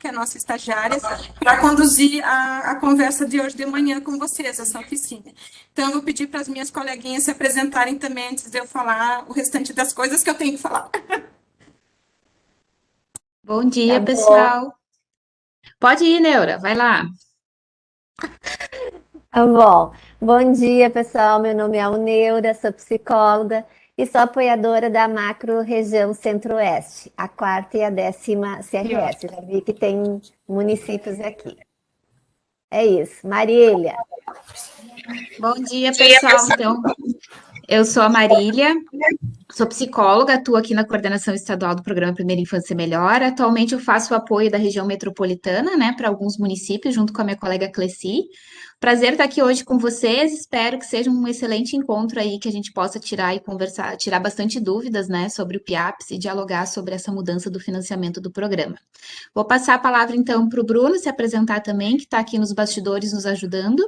que é a nossa estagiária, para conduzir a conversa de hoje de manhã com vocês, essa oficina. Então, eu vou pedir para as minhas coleguinhas se apresentarem também antes de eu falar o restante das coisas que eu tenho que falar. Bom Tá dia, bom, pessoal. Pode ir, Neura, vai lá. tá bom. Bom dia, pessoal. Meu nome é Alneura, sou psicóloga e sou apoiadora da Macro Região Centro-Oeste, a quarta e a 10ª Que CRS. ótimo. Já vi que tem municípios aqui. É isso. Marília. Bom dia, pessoal. Então, eu sou a Marília, sou psicóloga, atuo aqui na coordenação estadual do programa Primeira Infância Melhor. Atualmente eu faço o apoio da região metropolitana, né, para alguns municípios, junto com a minha colega Cleci. Prazer estar aqui hoje com vocês. Espero que seja um excelente encontro aí, que a gente possa tirar e conversar, tirar bastante dúvidas, né, sobre o PIAPS e dialogar sobre essa mudança do financiamento do programa. Vou passar a palavra então para o Bruno se apresentar também, que está aqui nos bastidores nos ajudando.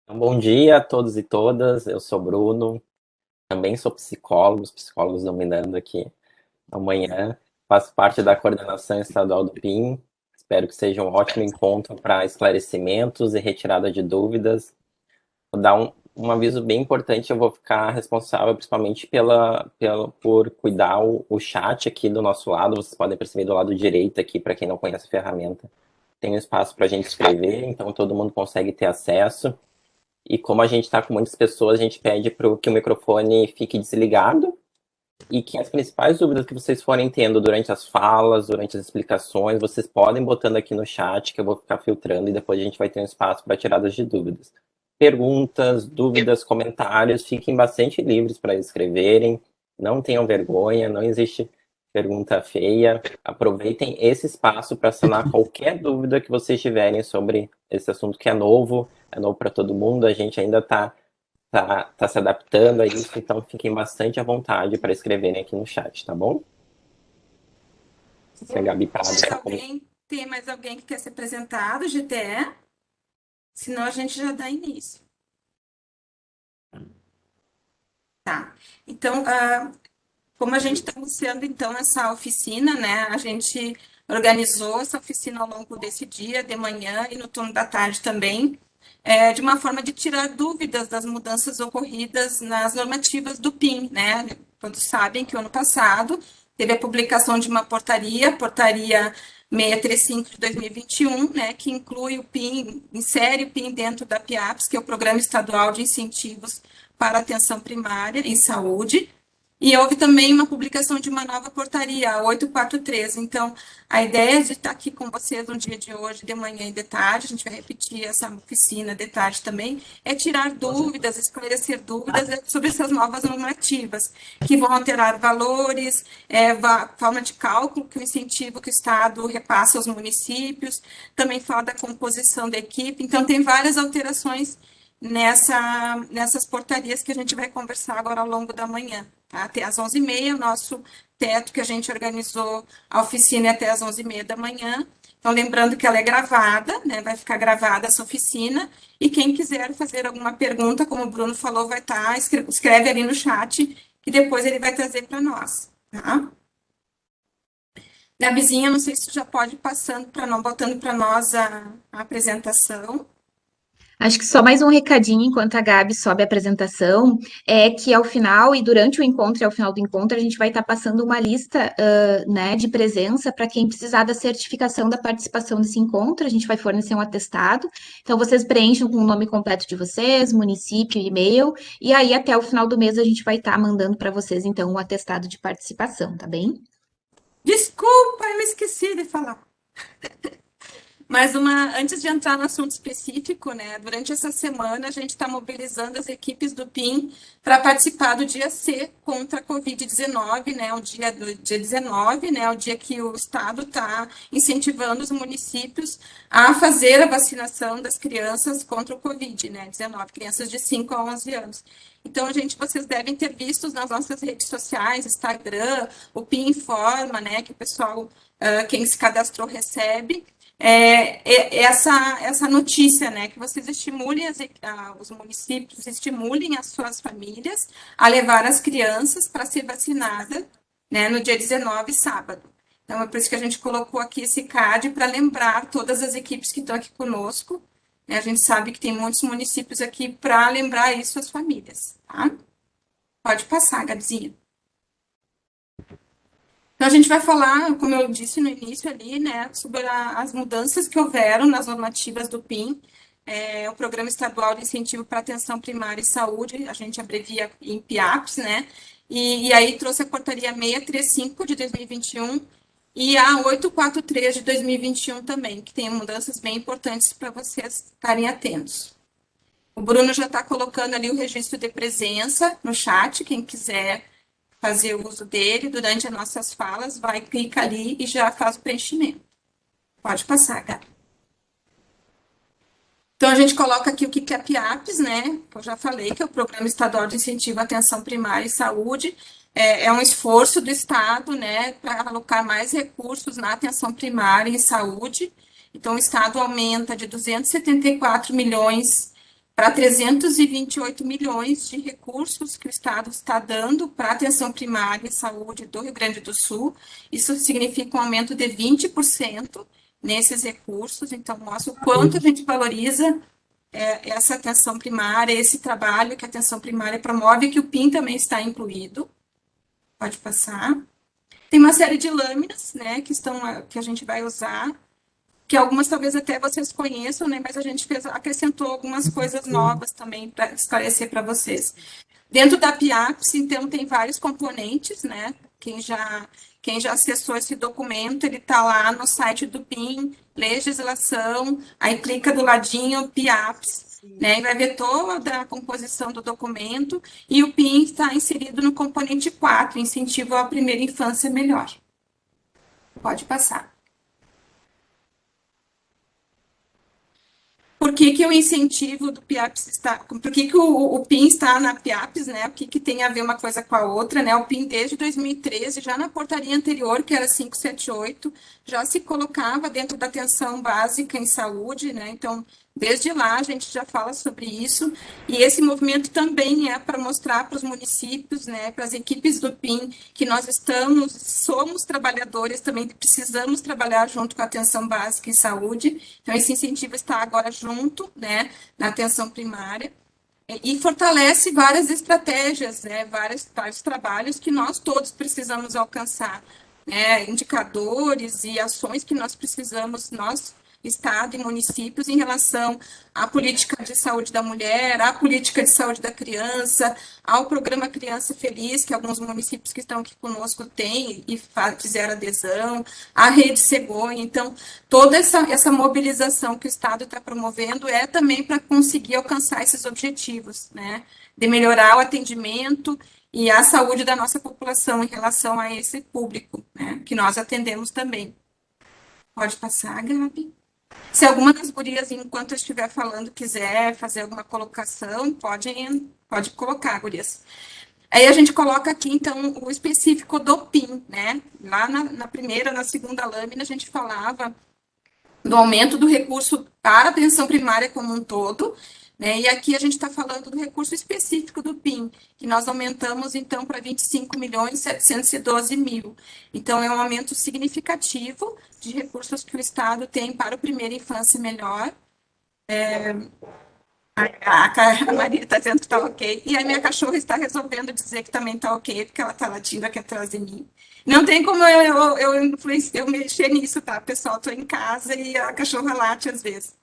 Então, bom dia a todos e todas, eu sou Bruno, também sou psicólogo, os psicólogos dominando aqui amanhã, faço parte da coordenação estadual do PIN, espero que seja um ótimo encontro para esclarecimentos e retirada de dúvidas. Vou dar um aviso bem importante, eu vou ficar responsável principalmente por cuidar o chat aqui do nosso lado, vocês podem perceber do lado direito aqui, para quem não conhece a ferramenta, tem um espaço para a gente escrever, então todo mundo consegue ter acesso. E como a gente está com muitas pessoas, a gente pede que o microfone fique desligado e que as principais dúvidas que vocês forem tendo durante as falas, durante as explicações, vocês podem botando aqui no chat, que eu vou ficar filtrando e depois a gente vai ter um espaço para tiradas de dúvidas. Perguntas, dúvidas, comentários, fiquem bastante livres para escreverem, não tenham vergonha, não existe pergunta feia. Aproveitem esse espaço para sanar qualquer dúvida que vocês tiverem sobre esse assunto que é novo para todo mundo, a gente ainda tá se adaptando a isso, então fiquem bastante à vontade para escreverem aqui no chat, tá bom? Se a Gabi Prado está comigo. Tem mais alguém que quer se apresentar do GTE? Senão a gente já dá início. Tá. Então, como a gente está iniciando, então, essa oficina, né? A gente organizou essa oficina ao longo desse dia, de manhã e no turno da tarde também, de uma forma de tirar dúvidas das mudanças ocorridas nas normativas do PIN, né? Todos sabem que o ano passado teve a publicação de uma portaria 635 de 2021, né, que inclui o PIN, insere o PIN dentro da PIAPS, que é o Programa Estadual de Incentivos para a Atenção Primária em Saúde, e houve também uma publicação de uma nova portaria, a 843. Então, a ideia de estar aqui com vocês no dia de hoje, de manhã e de tarde, a gente vai repetir essa oficina de tarde também, é tirar dúvidas, esclarecer dúvidas sobre essas novas normativas, que vão alterar valores, forma de cálculo, que o incentivo que o Estado repassa aos municípios, também fala da composição da equipe. Então, tem várias alterações nessas portarias que a gente vai conversar agora ao longo da manhã. Tá? Até às 11h30, o nosso teto que a gente organizou a oficina é até às 11h30 da manhã. Então, lembrando que ela é gravada, né? Vai ficar gravada essa oficina, e quem quiser fazer alguma pergunta, como o Bruno falou, vai estar, escreve ali no chat, que depois ele vai trazer para nós, tá? Gabizinha, não sei se tu já pode ir passando para nós, botando para nós a apresentação. Acho que só mais um recadinho enquanto a Gabi sobe a apresentação, é que ao final e durante o encontro e ao final do encontro a gente vai estar passando uma lista, né, de presença para quem precisar da certificação da participação nesse encontro, a gente vai fornecer um atestado, então vocês preenchem com o nome completo de vocês, município, e-mail, e aí até o final do mês a gente vai estar mandando para vocês então um atestado de participação, tá bem? Desculpa, eu me esqueci de falar. Mas antes de entrar no assunto específico, né, durante essa semana a gente está mobilizando as equipes do PIN para participar do dia C contra a Covid-19, né, o dia 19, né, o dia que o Estado está incentivando os municípios a fazer a vacinação das crianças contra o Covid, né, 19, crianças de 5 a 11 anos. Então, vocês devem ter visto nas nossas redes sociais, Instagram, o PIN informa, né, que o pessoal, quem se cadastrou recebe, essa notícia, né, que vocês estimulem os municípios, estimulem as suas famílias a levar as crianças para ser vacinada, né, no dia 19, sábado. Então, é por isso que a gente colocou aqui esse card para lembrar todas as equipes que estão aqui conosco. A gente sabe que tem muitos municípios aqui para lembrar isso às famílias, tá? Pode passar, Gabizinha. Então, a gente vai falar, como eu disse no início ali, né, sobre as mudanças que houveram nas normativas do PIM, o Programa Estadual de Incentivo para Atenção Primária e Saúde, a gente abrevia em PIAPS, né, e aí trouxe a portaria 635 de 2021 e a 843 de 2021 também, que tem mudanças bem importantes para vocês estarem atentos. O Bruno já está colocando ali o registro de presença no chat, quem quiser fazer o uso dele durante as nossas falas, vai, clica ali e já faz o preenchimento. Pode passar, Gabi. Então, a gente coloca aqui o que é PIAPS, né? Eu já falei que é o Programa Estadual de Incentivo à Atenção Primária e Saúde. É um esforço do Estado, né, para alocar mais recursos na atenção primária e saúde. Então, o Estado aumenta de 274 milhões para 328 milhões de recursos que o Estado está dando para a atenção primária e saúde do Rio Grande do Sul. Isso significa um aumento de 20% nesses recursos, então mostra o quanto a gente valoriza essa atenção primária, esse trabalho que a atenção primária promove, que o PIM também está incluído. Pode passar. Tem uma série de lâminas, né, que a gente vai usar, que algumas talvez até vocês conheçam, né, mas a gente acrescentou algumas coisas novas também para esclarecer para vocês. Dentro da PIAPS, então, tem vários componentes, né, quem já acessou esse documento, ele está lá no site do PIM, legislação, aí clica do ladinho, PIAPS, né, e vai ver toda a composição do documento, e o PIM está inserido no componente 4, incentivo à primeira infância melhor. Pode passar. Por que o incentivo do PIAPS está... Por que o PIM está na PIAPS, né? O que tem a ver uma coisa com a outra, né? O PIM, desde 2013, já na portaria anterior, que era 578, já se colocava dentro da atenção básica em saúde, né? Então, desde lá, a gente já fala sobre isso. E esse movimento também é para mostrar para os municípios, né? Para as equipes do PIM, que nós somos trabalhadores, também precisamos trabalhar junto com a atenção básica em saúde. Então, esse incentivo está agora junto, né, na atenção primária, e fortalece várias estratégias, né, vários trabalhos que nós todos precisamos alcançar, né, indicadores e ações que nós precisamos, Estado e municípios, em relação à política de saúde da mulher, à política de saúde da criança, ao programa Criança Feliz, que alguns municípios que estão aqui conosco têm e fizeram adesão, à Rede Cegonha. Então, toda essa mobilização que o Estado está promovendo é também para conseguir alcançar esses objetivos, né, de melhorar o atendimento e a saúde da nossa população em relação a esse público, né, que nós atendemos também. Pode passar, Gabi. Se alguma das gurias, enquanto eu estiver falando, quiser fazer alguma colocação, pode colocar, gurias. Aí a gente coloca aqui, então, o específico do PIM, né? Lá na primeira, na segunda lâmina, a gente falava do aumento do recurso para a atenção primária como um todo, né? E aqui a gente está falando do recurso específico do PIM, que nós aumentamos, então, para 25.712.000. Então, é um aumento significativo de recursos que o Estado tem para o Primeira Infância Melhor. A Maria está dizendo que está ok, e a minha cachorra está resolvendo dizer que também está ok, porque ela está latindo aqui atrás de mim. Não tem como eu mexer nisso, tá, pessoal? Estou em casa e a cachorra late às vezes.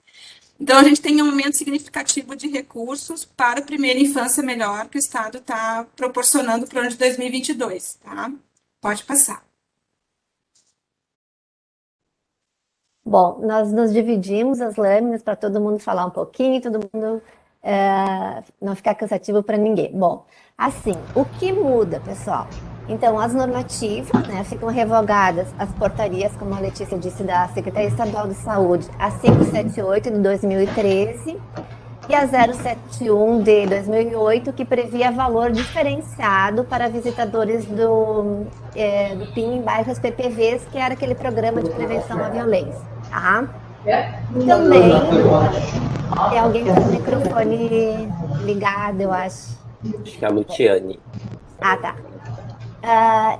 Então, a gente tem um aumento significativo de recursos para a Primeira Infância Melhor, que o Estado está proporcionando para o ano de 2022, tá? Pode passar. Bom, nós nos dividimos as lâminas para todo mundo falar um pouquinho, todo mundo não ficar cansativo para ninguém. Bom, assim, o que muda, pessoal? Então, as normativas, né, ficam revogadas as portarias, como a Letícia disse, da Secretaria Estadual de Saúde, a 578 de 2013 e a 071 de 2008, que previa valor diferenciado para visitadores do PIM em bairros PPVs, que era aquele programa de prevenção à violência. Tá? Também tem alguém com o microfone ligado, eu acho. Acho que é a Luciane. Ah, tá.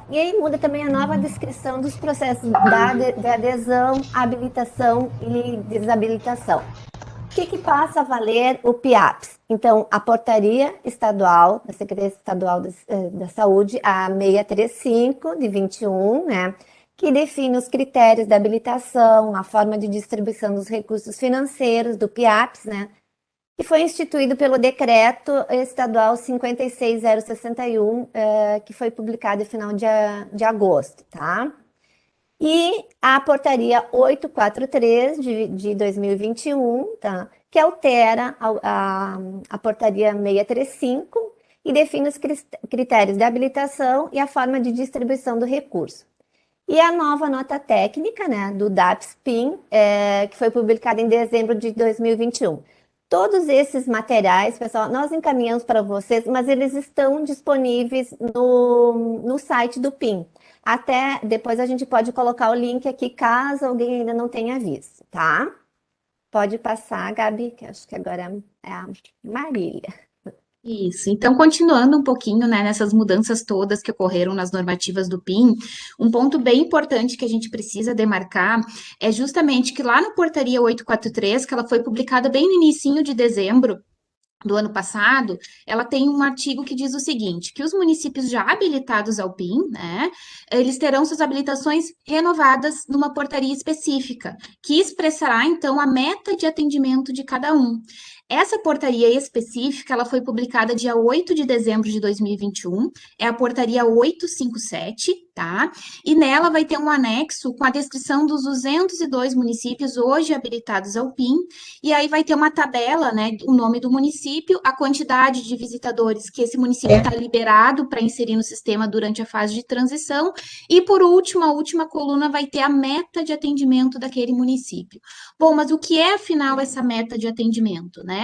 E aí muda também a nova descrição dos processos de adesão, habilitação e desabilitação. O que passa a valer o PIAPS? Então, a Portaria Estadual, da Secretaria Estadual da Saúde, a 635 de 21, né, que define os critérios da habilitação, a forma de distribuição dos recursos financeiros do PIAPS, né, que foi instituído pelo Decreto Estadual 56061, que foi publicado no final de agosto, tá? E a Portaria 843 de 2021, tá? Que altera a Portaria 635 e define os critérios de habilitação e a forma de distribuição do recurso. E a nova nota técnica, né, do DAPS-PIN, que foi publicada em dezembro de 2021. Todos esses materiais, pessoal, nós encaminhamos para vocês, mas eles estão disponíveis no site do PIN. Até depois a gente pode colocar o link aqui, caso alguém ainda não tenha visto, tá? Pode passar, Gabi, que acho que agora é a Marília. Isso. Então, continuando um pouquinho, né, nessas mudanças todas que ocorreram nas normativas do PIN, um ponto bem importante que a gente precisa demarcar é justamente que lá na Portaria 843, que ela foi publicada bem no inicinho de dezembro do ano passado, ela tem um artigo que diz o seguinte, que os municípios já habilitados ao PIN, né, eles terão suas habilitações renovadas numa portaria específica, que expressará, então, a meta de atendimento de cada um. Essa portaria específica, ela foi publicada dia 8 de dezembro de 2021, é a portaria 857, tá? E nela vai ter um anexo com a descrição dos 202 municípios hoje habilitados ao PIN, e aí vai ter uma tabela, né, o nome do município, a quantidade de visitadores que esse município está liberado para inserir no sistema durante a fase de transição, e por último, a última coluna vai ter a meta de atendimento daquele município. Bom, mas o que é, afinal, essa meta de atendimento, né?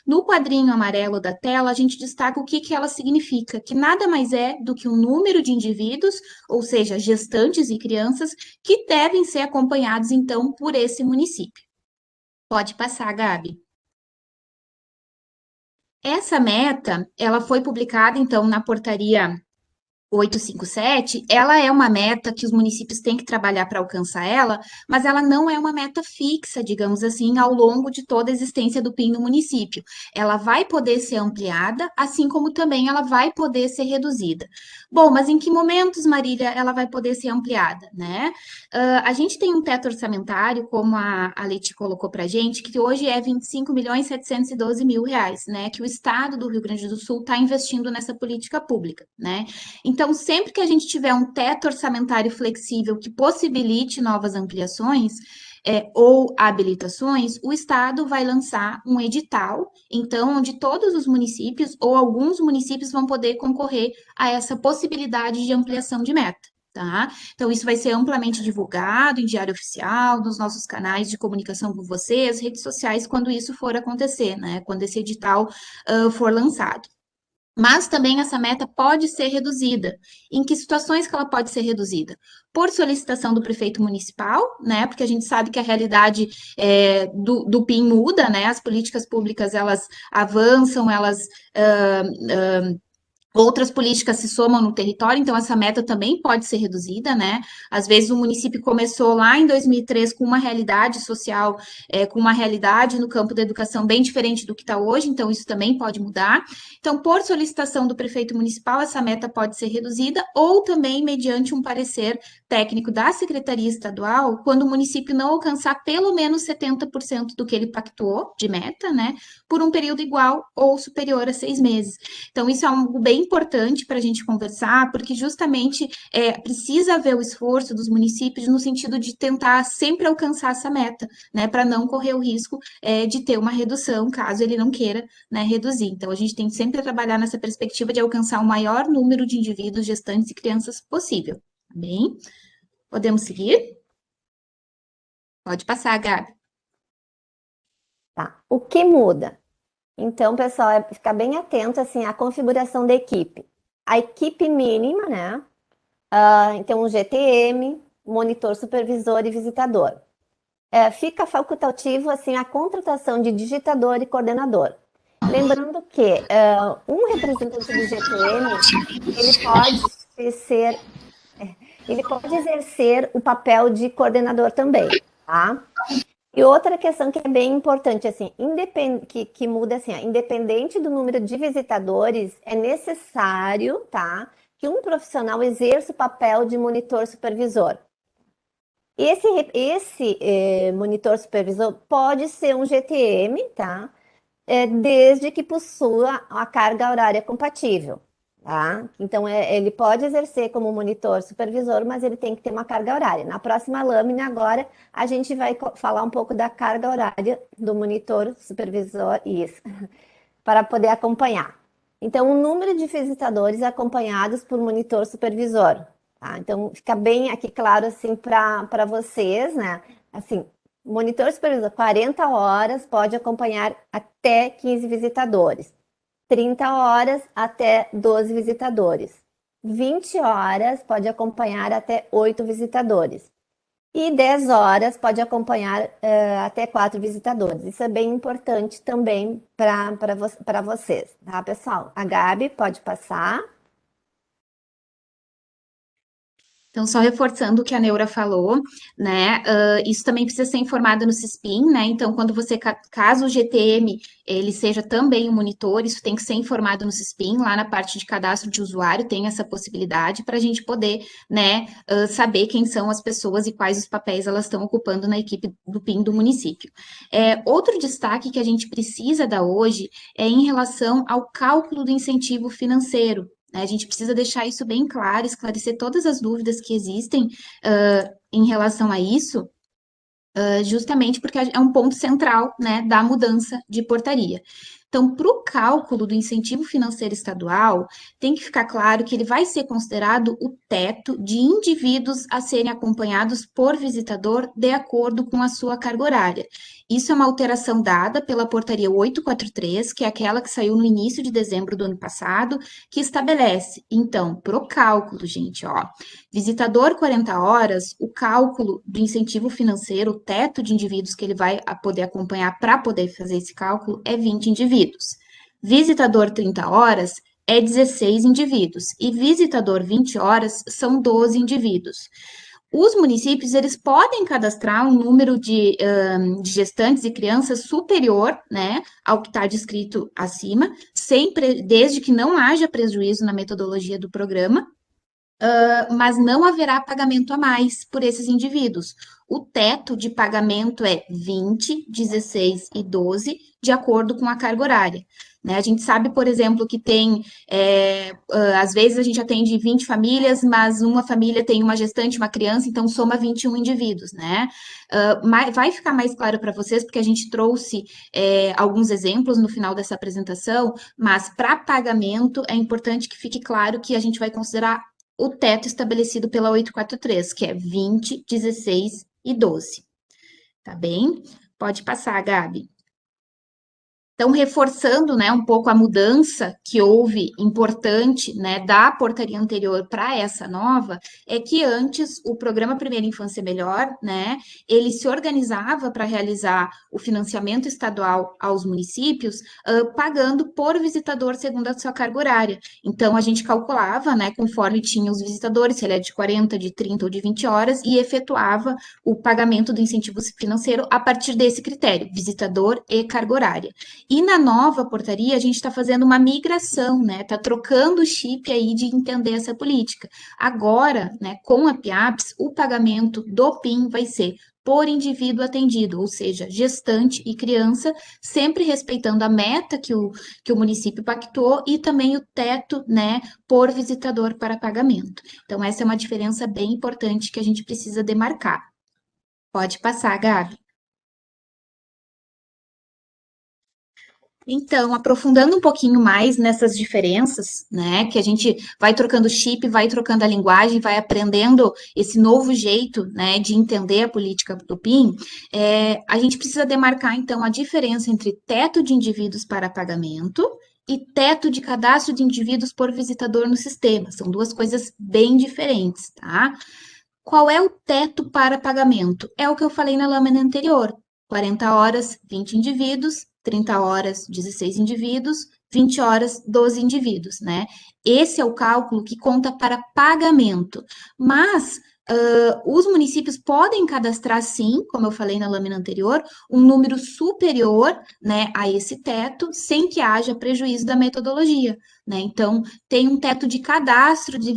No quadrinho amarelo da tela, a gente destaca o que ela significa, que nada mais é do que um número de indivíduos, ou seja, gestantes e crianças, que devem ser acompanhados, então, por esse município. Pode passar, Gabi. Essa meta, ela foi publicada, então, na portaria 857, ela é uma meta que os municípios têm que trabalhar para alcançar ela, mas ela não é uma meta fixa, digamos assim, ao longo de toda a existência do PIN no município. Ela vai poder ser ampliada, assim como também ela vai poder ser reduzida. Bom, mas em que momentos, Marília, ela vai poder ser ampliada, né? A gente tem um teto orçamentário, como a Leti colocou para a gente, que hoje é 25.712.000 reais, né? Que o Estado do Rio Grande do Sul está investindo nessa política pública, né? Então, sempre que a gente tiver um teto orçamentário flexível que possibilite novas ampliações ou habilitações, o Estado vai lançar um edital, então, onde todos os municípios ou alguns municípios vão poder concorrer a essa possibilidade de ampliação de meta. Tá? Então, isso vai ser amplamente divulgado em diário oficial, nos nossos canais de comunicação com vocês, redes sociais, quando isso for acontecer, né? Quando esse edital for lançado. Mas também essa meta pode ser reduzida. Em que situações que ela pode ser reduzida? Por solicitação do prefeito municipal, né? Porque a gente sabe que a realidade do PIN muda, né? As políticas públicas elas avançam, elas outras políticas se somam no território, então essa meta também pode ser reduzida, né? Às vezes o município começou lá em 2003 com uma realidade social, com uma realidade no campo da educação bem diferente do que está hoje, então isso também pode mudar. Então, por solicitação do prefeito municipal, essa meta pode ser reduzida, ou também mediante um parecer técnico da Secretaria Estadual, quando o município não alcançar pelo menos 70% do que ele pactuou de meta, né? Por um período igual ou superior a 6 meses. Então, isso é algo bem importante para a gente conversar, porque justamente precisa haver o esforço dos municípios no sentido de tentar sempre alcançar essa meta, né, para não correr o risco de ter uma redução, caso ele não queira, né, reduzir. Então, a gente tem que sempre trabalhar nessa perspectiva de alcançar o maior número de indivíduos, gestantes e crianças possível, tá bem? Podemos seguir? Pode passar, Gabi. Tá. O que muda? Então, pessoal, é ficar bem atento assim à configuração da equipe. A equipe mínima, né? Então, um GTM, monitor, supervisor e visitador. Fica facultativo assim a contratação de digitador e coordenador. Lembrando que um representante do GTM, ele pode ser, ele pode exercer o papel de coordenador também, tá? E outra questão que é bem importante, assim, que muda assim, ó, independente do número de visitadores, é necessário, tá, que um profissional exerça o papel de monitor supervisor. Esse monitor supervisor pode ser um GTM, tá? Desde que possua a carga horária compatível, tá? Então, ele pode exercer como monitor supervisor, mas ele tem que ter uma carga horária. Na próxima lâmina, agora, a gente vai falar um pouco da carga horária do monitor supervisor, isso, para poder acompanhar. Então, o número de visitadores acompanhados por monitor supervisor, tá? Então, fica bem aqui claro, assim, para vocês, né? Assim, monitor supervisor, 40 horas, pode acompanhar até 15 visitadores. 30 horas, até 12 visitadores. 20 horas, pode acompanhar até 8 visitadores. E 10 horas, pode acompanhar até 4 visitadores. Isso é bem importante também para vocês, tá, pessoal? A Gabi, pode passar. Então, só reforçando o que a Neura falou, né? Isso também precisa ser informado no CISPIN, né? Então, quando você, caso o GTM ele seja também um monitor, isso tem que ser informado no CISPIN, lá na parte de cadastro de usuário, tem essa possibilidade para a gente poder, né, saber quem são as pessoas e quais os papéis elas estão ocupando na equipe do PIN do município. Outro destaque que a gente precisa dar hoje é em relação ao cálculo do incentivo financeiro. A gente precisa deixar isso bem claro, esclarecer todas as dúvidas que existem em relação a isso, justamente porque é um ponto central, né, da mudança de portaria. Então, para o cálculo do incentivo financeiro estadual, tem que ficar claro que ele vai ser considerado o teto de indivíduos a serem acompanhados por visitador de acordo com a sua carga horária. Isso é uma alteração dada pela portaria 843, que é aquela que saiu no início de dezembro do ano passado, que estabelece, então, para o cálculo, gente, ó, visitador 40 horas, o cálculo do incentivo financeiro, o teto de indivíduos que ele vai poder acompanhar para poder fazer esse cálculo é 20 indivíduos. Visitador 30 horas é 16 indivíduos e visitador 20 horas são 12 indivíduos. Os municípios, eles podem cadastrar um número de gestantes e crianças superior, né, ao que está descrito acima, sempre, desde que não haja prejuízo na metodologia do programa, mas não haverá pagamento a mais por esses indivíduos. O teto de pagamento é 20, 16 e 12, de acordo com a carga horária. Né? A gente sabe, por exemplo, que tem, às vezes a gente atende 20 famílias, mas uma família tem uma gestante, uma criança, então soma 21 indivíduos, né? Vai ficar mais claro para vocês, porque a gente trouxe alguns exemplos no final dessa apresentação, mas para pagamento é importante que fique claro que a gente vai considerar o teto estabelecido pela 843, que é 20, 16 e 12. Tá bem? Pode passar, Gabi. Então, reforçando, né, um pouco a mudança que houve importante, né, da portaria anterior para essa nova, é que antes o programa Primeira Infância Melhor, né, ele se organizava para realizar o financiamento estadual aos municípios, pagando por visitador segundo a sua carga horária. Então, a gente calculava, né, conforme tinha os visitadores, se ele é de 40, de 30 ou de 20 horas, e efetuava o pagamento do incentivo financeiro a partir desse critério, visitador e carga horária. E na nova portaria, a gente está fazendo uma migração, né? Está trocando o chip aí de entender essa política. Agora, né, com a PIAPS, o pagamento do PIN vai ser por indivíduo atendido, ou seja, gestante e criança, sempre respeitando a meta que o município pactuou e também o teto, né, por visitador para pagamento. Então, essa é uma diferença bem importante que a gente precisa demarcar. Pode passar, Gabi. Então, aprofundando um pouquinho mais nessas diferenças, né, que a gente vai trocando chip, vai trocando a linguagem, vai aprendendo esse novo jeito, né, de entender a política do PIN, a gente precisa demarcar, então, a diferença entre teto de indivíduos para pagamento e teto de cadastro de indivíduos por visitador no sistema. São duas coisas bem diferentes, tá? Qual é o teto para pagamento? É o que eu falei na lâmina anterior. 40 horas, 20 indivíduos, 30 horas, 16 indivíduos, 20 horas dos indivíduos, né? Esse é o cálculo que conta para pagamento. Mas os municípios podem cadastrar, sim, como eu falei na lâmina anterior, um número superior, né, a esse teto, sem que haja prejuízo da metodologia, né? Então, tem um teto de cadastro de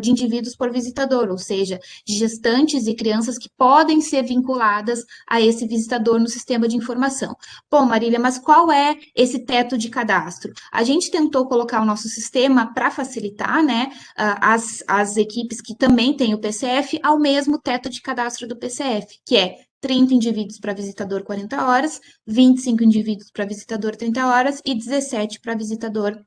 indivíduos por visitador, ou seja, de gestantes e crianças que podem ser vinculadas a esse visitador no sistema de informação. Bom, Marília, mas qual é esse teto de cadastro? A gente tentou colocar o nosso sistema para facilitar, né, as equipes que também têm o PCF ao mesmo teto de cadastro do PCF, que é 30 indivíduos para visitador 40 horas, 25 indivíduos para visitador 30 horas e 17 para visitador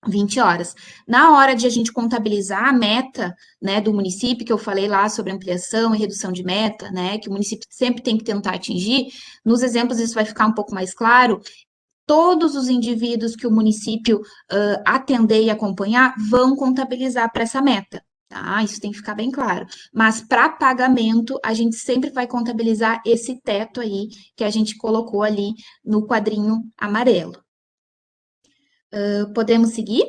20 horas. Na hora de a gente contabilizar a meta, né, do município, que eu falei lá sobre ampliação e redução de meta, né, que o município sempre tem que tentar atingir, nos exemplos isso vai ficar um pouco mais claro. Todos os indivíduos que o município atender e acompanhar vão contabilizar para essa meta. Tá? Isso tem que ficar bem claro. Mas para pagamento, a gente sempre vai contabilizar esse teto aí que a gente colocou ali no quadrinho amarelo. Podemos seguir?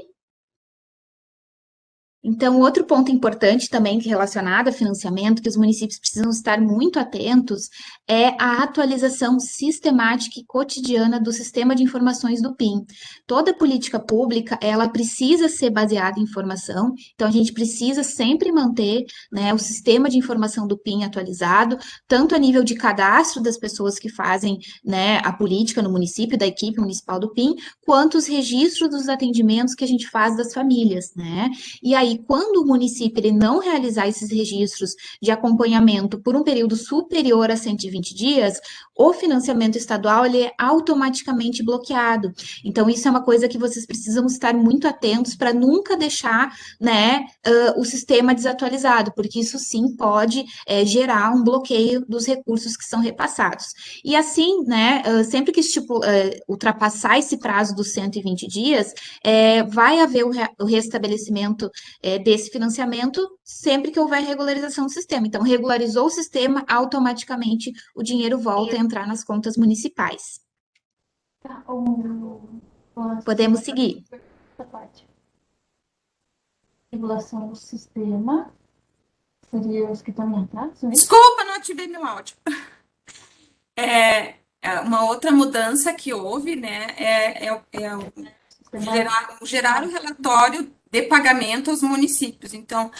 Então, outro ponto importante também relacionado a financiamento, que os municípios precisam estar muito atentos, é a atualização sistemática e cotidiana do sistema de informações do PIN. Toda política pública, ela precisa ser baseada em informação, então a gente precisa sempre manter, né, o sistema de informação do PIN atualizado, tanto a nível de cadastro das pessoas que fazem, né, a política no município, da equipe municipal do PIN, quanto os registros dos atendimentos que a gente faz das famílias, né? E aí, quando o município ele não realizar esses registros de acompanhamento por um período superior a 120 dias, o financiamento estadual ele é automaticamente bloqueado. Então, isso é uma coisa que vocês precisam estar muito atentos para nunca deixar, né, o sistema desatualizado, porque isso sim pode gerar um bloqueio dos recursos que são repassados. E assim, né, sempre que ultrapassar esse prazo dos 120 dias, vai haver o restabelecimento desse financiamento sempre que houver regularização do sistema. Então, regularizou o sistema, automaticamente o dinheiro volta a entrar nas contas municipais. Podemos seguir. Regulação do sistema seria os que estão em atraso, hein? Desculpa, não ativei meu áudio. Uma outra mudança que houve, né, gerar o relatório de pagamento aos municípios. Então,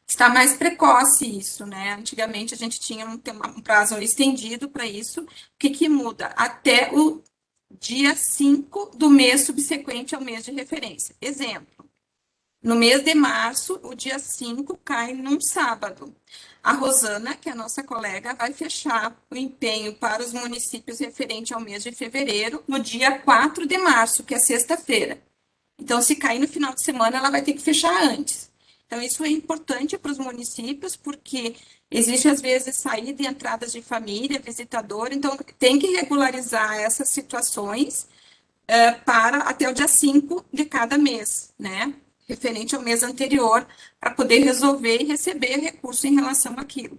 está mais precoce isso, né? Antigamente a gente tinha um prazo estendido para isso. O que muda? Até o dia 5 do mês subsequente ao mês de referência. Exemplo, no mês de março, o dia 5 cai num sábado. A Rosana, que é a nossa colega, vai fechar o empenho para os municípios referente ao mês de fevereiro, no dia 4 de março, que é sexta-feira. Então, se cair no final de semana, ela vai ter que fechar antes. Então, isso é importante para os municípios, porque existe, às vezes, saída e entradas de família, visitador, então tem que regularizar essas situações para até o dia 5 de cada mês, né? Referente ao mês anterior, para poder resolver e receber recurso em relação àquilo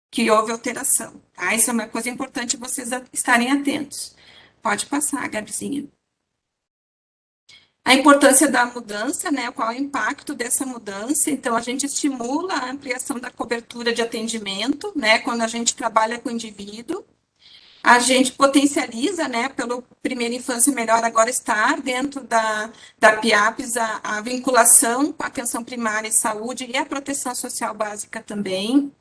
que houve alteração. Tá? Isso é uma coisa importante vocês estarem atentos. Pode passar, Gabizinha. A importância da mudança, né? Qual é o impacto dessa mudança? Então, a gente estimula a ampliação da cobertura de atendimento, né? Quando a gente trabalha com o indivíduo. A gente potencializa, né, pelo Primeira Infância Melhor agora estar dentro da PIAPS a vinculação com a atenção primária e saúde e a proteção social básica também.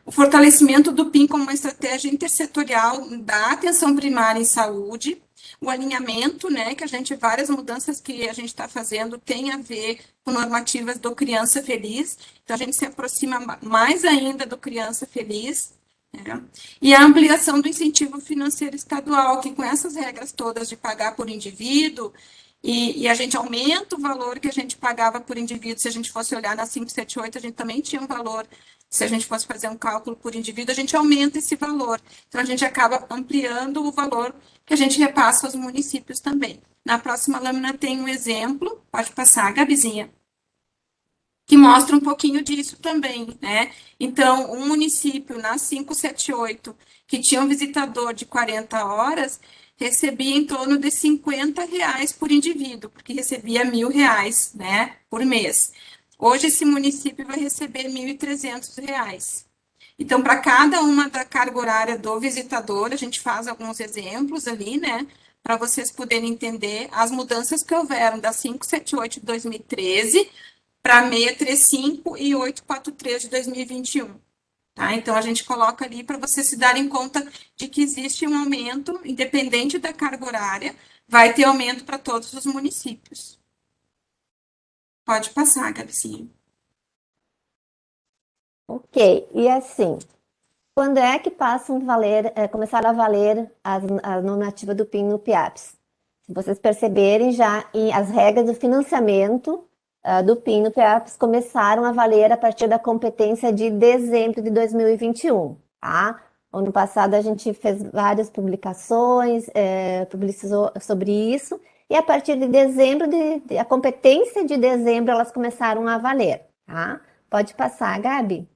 O fortalecimento do PIN como uma estratégia intersetorial da atenção primária em saúde. O alinhamento, né, que várias mudanças que a gente está fazendo tem a ver com normativas do Criança Feliz. Então, a gente se aproxima mais ainda do Criança Feliz. E a ampliação do incentivo financeiro estadual, que com essas regras todas de pagar por indivíduo, e a gente aumenta o valor que a gente pagava por indivíduo, se a gente fosse olhar na 578, a gente também tinha um valor, se a gente fosse fazer um cálculo por indivíduo, a gente aumenta esse valor. Então, a gente acaba ampliando o valor que a gente repassa aos municípios também. Na próxima lâmina tem um exemplo, pode passar, Gabizinha, que mostra um pouquinho disso também, né? Então, um município na 578, que tinha um visitador de 40 horas, recebia em torno de R$ 50 por indivíduo, porque recebia R$ 1.000, né, por mês. Hoje esse município vai receber R$ 1.300. Então, para cada uma da carga horária do visitador, a gente faz alguns exemplos ali, né, para vocês poderem entender as mudanças que houveram da 578 de 2013 para 635 e 843 de 2021. Tá? Então, a gente coloca ali para vocês se darem conta de que existe um aumento, independente da carga horária, vai ter aumento para todos os municípios. Pode passar, Gabizinha. Ok, e assim, quando é que passam a valer, começaram a valer a normativa do PIN no PIAPS? Se vocês perceberem, já as regras do financiamento do PIN no PIAPS começaram a valer a partir da competência de dezembro de 2021, tá? Ano passado a gente fez várias publicações, publicizou sobre isso, e a partir de dezembro, a competência de dezembro, elas começaram a valer, tá? Pode passar, Gabi.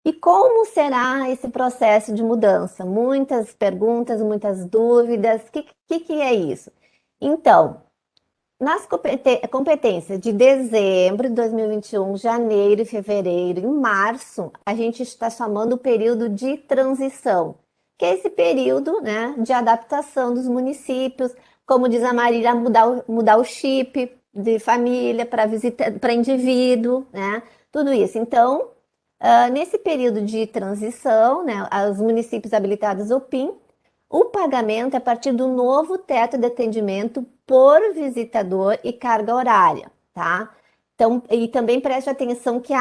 E como será esse processo de mudança? Muitas perguntas, muitas dúvidas. O que é isso? Então, nas competências de dezembro de 2021, janeiro, fevereiro e março, a gente está chamando o período de transição, que é esse período, né, de adaptação dos municípios, como diz a Marília, mudar o chip de família para indivíduo, né, tudo isso. Então, nesse período de transição, né, os municípios habilitados ao PIN, o pagamento é a partir do novo teto de atendimento por visitador e carga horária, tá? Então, e também preste atenção que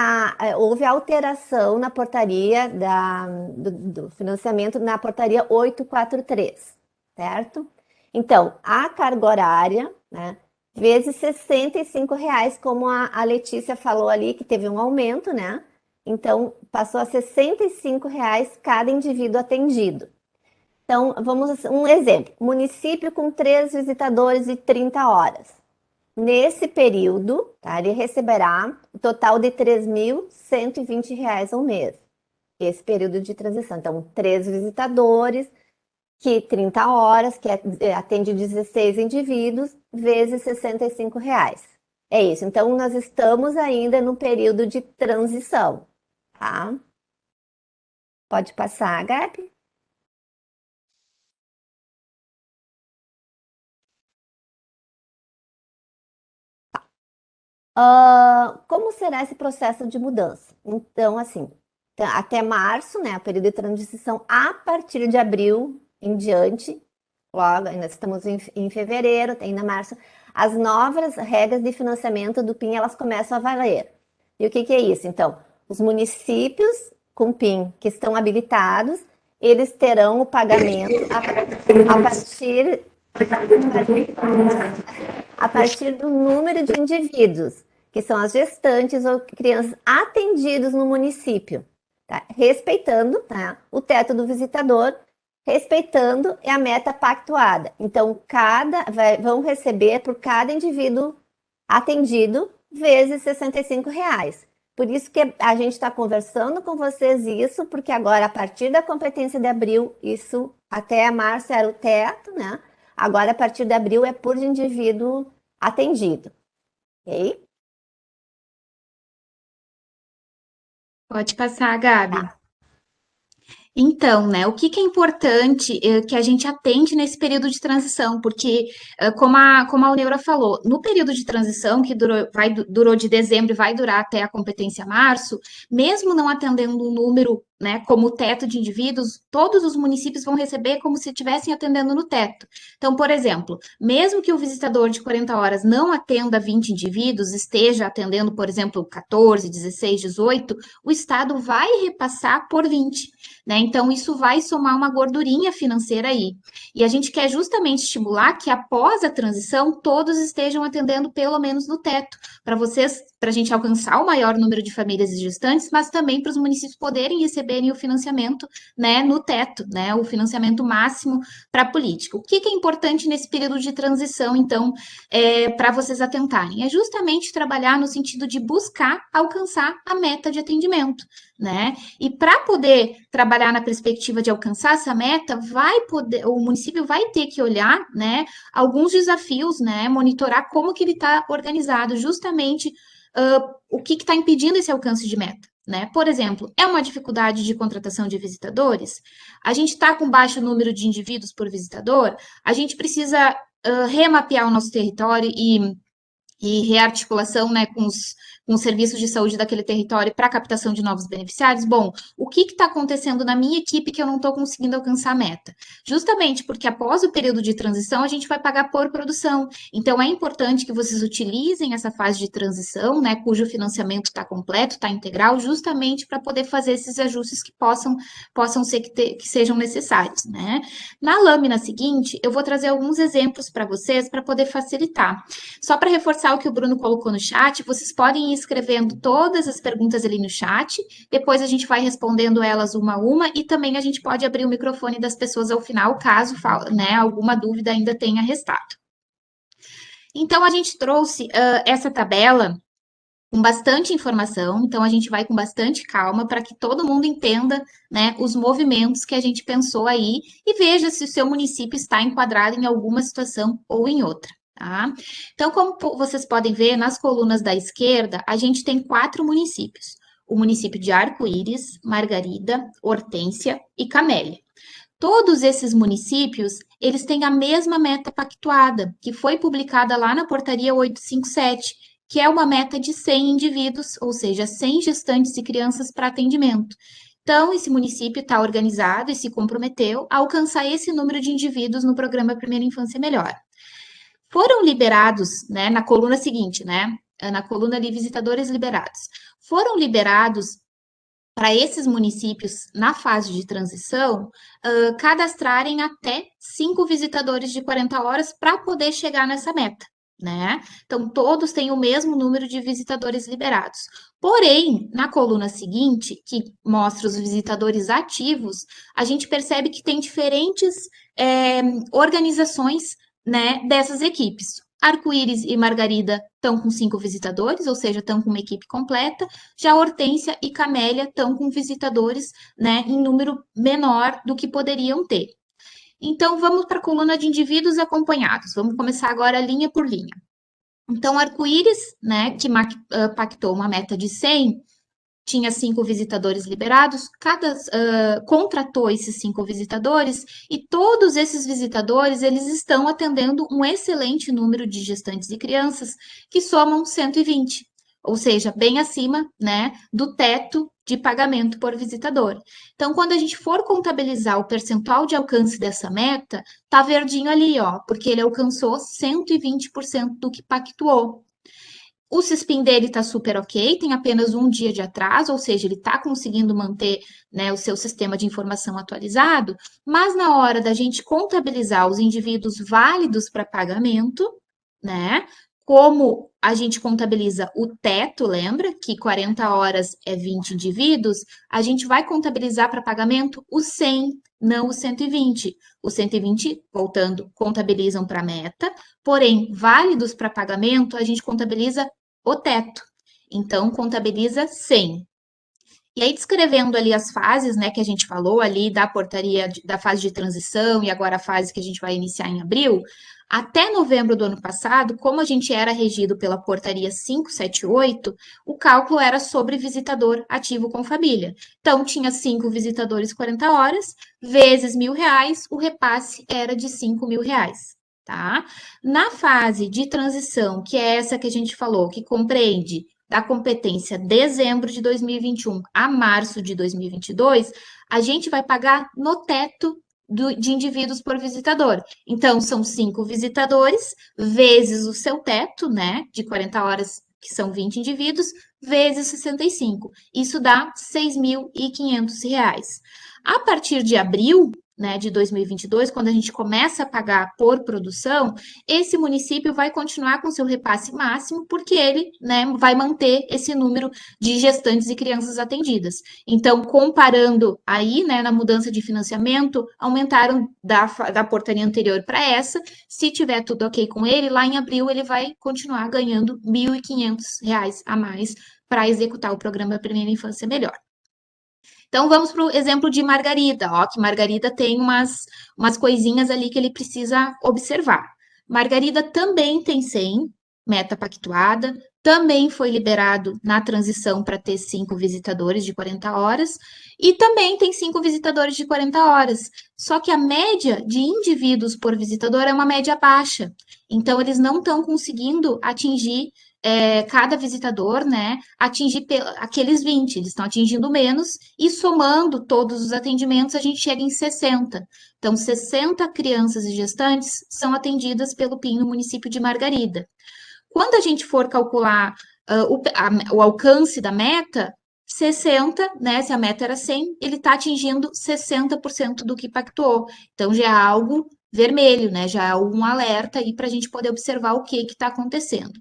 houve alteração na portaria do financiamento, na portaria 843, certo? Então, a carga horária, né, vezes R$ 65, como a Letícia falou ali, que teve um aumento, né? Então, passou a R$ 65 cada indivíduo atendido. Então, vamos um exemplo. Município com 3 visitadores e 30 horas. Nesse período, tá, ele receberá o total de R$ 3.120 ao mês. Esse período de transição. Então, 3 visitadores, que 30 horas, que atende 16 indivíduos, vezes R$ 65. É isso. Então, nós estamos ainda no período de transição. Tá? Pode passar, Gabi? Como será esse processo de mudança? Então, assim, até março, né, o período de transição, a partir de abril em diante, logo, ainda estamos em fevereiro, ainda março, as novas regras de financiamento do PIN, elas começam a valer. E o que é isso? Então, os municípios com PIN que estão habilitados, eles terão o pagamento a partir do número de indivíduos, que são as gestantes ou crianças atendidos no município, tá? Respeitando, tá, o teto do visitador, respeitando a meta pactuada. Então, vão receber por cada indivíduo atendido vezes R$ 65. Por isso que a gente está conversando com vocês isso, porque agora, a partir da competência de abril, isso até março era o teto, né? Agora, a partir de abril, é por indivíduo atendido. Ok? Pode passar, Gabi. Tá. Então, né, o que é importante que a gente atente nesse período de transição, porque, como a Neura falou, no período de transição, que durou de dezembro e vai durar até a competência março, mesmo não atendendo um número, né, como o teto de indivíduos, todos os municípios vão receber como se estivessem atendendo no teto. Então, por exemplo, mesmo que o visitador de 40 horas não atenda 20 indivíduos, esteja atendendo, por exemplo, 14, 16, 18, o Estado vai repassar por 20. Né? Então, isso vai somar uma gordurinha financeira aí. E a gente quer justamente estimular que após a transição, todos estejam atendendo pelo menos no teto, para a gente alcançar o maior número de famílias e gestantes, mas também para os municípios poderem receber receberem o financiamento, né, no teto, né, o financiamento máximo para a política. O que é importante nesse período de transição, então, para vocês atentarem? É justamente trabalhar no sentido de buscar alcançar a meta de atendimento, né? E para poder trabalhar na perspectiva de alcançar essa meta, o município vai ter que olhar, né, alguns desafios, né, monitorar como que ele está organizado, justamente o que está impedindo esse alcance de meta. Né? Por exemplo, é uma dificuldade de contratação de visitadores? A gente está com baixo número de indivíduos por visitador? A gente precisa remapear o nosso território e rearticulação, né, com os serviços de saúde daquele território para captação de novos beneficiários. Bom, o que está acontecendo na minha equipe que eu não estou conseguindo alcançar a meta? Justamente porque após o período de transição, a gente vai pagar por produção. Então, é importante que vocês utilizem essa fase de transição, né, cujo financiamento está completo, está integral, justamente para poder fazer esses ajustes que possam ser que sejam necessários, né? Na lâmina seguinte, eu vou trazer alguns exemplos para vocês para poder facilitar. Só para reforçar o que o Bruno colocou no chat, vocês podem ir escrevendo todas as perguntas ali no chat, depois a gente vai respondendo elas uma a uma, e também a gente pode abrir o microfone das pessoas ao final, caso né, alguma dúvida ainda tenha restado. Então, a gente trouxe essa tabela com bastante informação, então a gente vai com bastante calma para que todo mundo entenda, né, os movimentos que a gente pensou aí e veja se o seu município está enquadrado em alguma situação ou em outra. Tá? Então, como vocês podem ver, nas colunas da esquerda, a gente tem 4 municípios. O município de Arco-Íris, Margarida, Hortência e Camélia. Todos esses municípios, eles têm a mesma meta pactuada, que foi publicada lá na portaria 857, que é uma meta de 100 indivíduos, ou seja, 100 gestantes e crianças para atendimento. Então, esse município está organizado e se comprometeu a alcançar esse número de indivíduos no programa Primeira Infância Melhor. Foram liberados, né, na coluna seguinte, né, na coluna ali, visitadores liberados, foram liberados para esses municípios, na fase de transição, cadastrarem até 5 visitadores de 40 horas para poder chegar nessa meta, né? Então, todos têm o mesmo número de visitadores liberados. Porém, na coluna seguinte, que mostra os visitadores ativos, a gente percebe que tem diferentes organizações, né, dessas equipes. Arco-Íris e Margarida estão com 5 visitadores, ou seja, estão com uma equipe completa. Já Hortência e Camélia estão com visitadores, né, em número menor do que poderiam ter. Então, vamos para a coluna de indivíduos acompanhados. Vamos começar agora linha por linha. Então, Arco-Íris, né, que pactou uma meta de 100, tinha 5 visitadores liberados, contratou esses 5 visitadores, e todos esses visitadores, eles estão atendendo um excelente número de gestantes e crianças, que somam 120, ou seja, bem acima, né, do teto de pagamento por visitador. Então, quando a gente for contabilizar o percentual de alcance dessa meta, tá verdinho ali, ó, porque ele alcançou 120% do que pactuou. O CISPIN dele está super ok, tem apenas 1 dia de atraso, ou seja, ele está conseguindo manter, né, o seu sistema de informação atualizado, mas na hora da gente contabilizar os indivíduos válidos para pagamento, né, como a gente contabiliza o teto, lembra que 40 horas é 20 indivíduos, a gente vai contabilizar para pagamento os 100, não os 120. Os 120, voltando, contabilizam para a meta, porém, válidos para pagamento, a gente contabiliza o teto. Então, contabiliza 100. E aí, descrevendo ali as fases, né, que a gente falou ali da portaria, da fase de transição e agora a fase que a gente vai iniciar em abril, até novembro do ano passado, como a gente era regido pela portaria 578, o cálculo era sobre visitador ativo com família. Então, tinha 5 visitadores 40 horas, vezes R$1.000, o repasse era de R$5.000, tá? Na fase de transição, que é essa que a gente falou, que compreende da competência dezembro de 2021 a março de 2022, a gente vai pagar no teto de indivíduos por visitador. Então, são 5 visitadores, vezes o seu teto, né, de 40 horas, que são 20 indivíduos, vezes 65. Isso dá R$6.500. A partir de abril, né, de 2022, quando a gente começa a pagar por produção, esse município vai continuar com seu repasse máximo, porque ele, né, vai manter esse número de gestantes e crianças atendidas. Então, comparando aí, né, na mudança de financiamento, aumentaram da portaria anterior para essa. Se tiver tudo ok com ele, lá em abril ele vai continuar ganhando R$ 1.500 a mais para executar o programa Primeira Infância Melhor. Então, vamos para o exemplo de Margarida, ó, que Margarida tem umas coisinhas ali que ele precisa observar. Margarida também tem 100, meta pactuada, também foi liberado na transição para ter 5 visitadores de 40 horas, e também tem 5 visitadores de 40 horas. Só que a média de indivíduos por visitador é uma média baixa. Então, eles não estão conseguindo atingir cada visitador, né, atingir aqueles 20, eles estão atingindo menos, e somando todos os atendimentos, a gente chega em 60. Então, 60 crianças e gestantes são atendidas pelo PIN no município de Margarida. Quando a gente for calcular o alcance da meta, 60, né, se a meta era 100, ele está atingindo 60% do que pactuou. Então, já é algo vermelho, né, já é um alerta aí para a gente poder observar o que está acontecendo.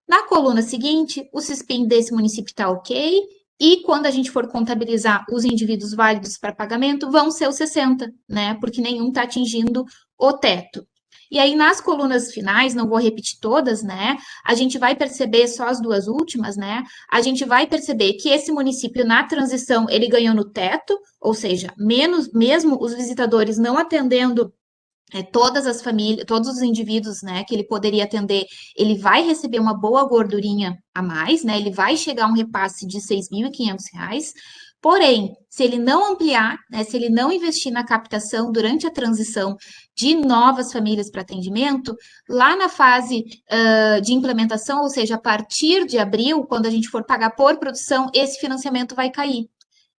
Na coluna seguinte, o CISPIN desse município está ok, e quando a gente for contabilizar os indivíduos válidos para pagamento, vão ser os 60, né? Porque nenhum está atingindo o teto. E aí, nas colunas finais, não vou repetir todas, né? A gente vai perceber, só as duas últimas, né? A gente vai perceber que esse município, na transição, ele ganhou no teto, ou seja, mesmo os visitadores não atendendo todas as famílias, todos os indivíduos, né, que ele poderia atender, ele vai receber uma boa gordurinha a mais, né, ele vai chegar a um repasse de R$ 6.500, porém, se ele não ampliar, né, se ele não investir na captação durante a transição de novas famílias para atendimento, lá na fase de implementação, ou seja, a partir de abril, quando a gente for pagar por produção, esse financiamento vai cair.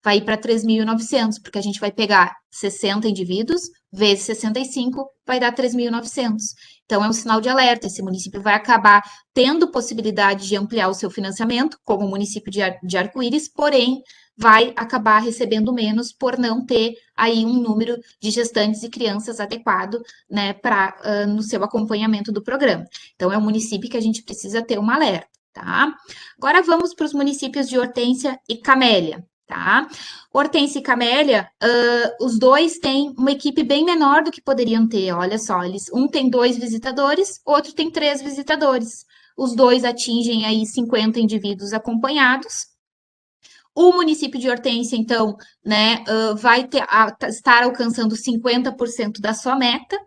Vai ir para 3.900, porque a gente vai pegar 60 indivíduos, vezes 65, vai dar 3.900. Então, é um sinal de alerta. Esse município vai acabar tendo possibilidade de ampliar o seu financiamento, como o município de Arco-Íris, porém, vai acabar recebendo menos por não ter aí um número de gestantes e crianças adequado, né, no seu acompanhamento do programa. Então, é um município que a gente precisa ter um alerta, tá? Agora, vamos para os municípios de Hortência e Camélia. Tá? Hortência e Camélia, os dois têm uma equipe bem menor do que poderiam ter. Olha só, um tem 2 visitadores, outro tem 3 visitadores. Os dois atingem aí 50 indivíduos acompanhados. O município de Hortência, então, né, vai estar alcançando 50% da sua meta,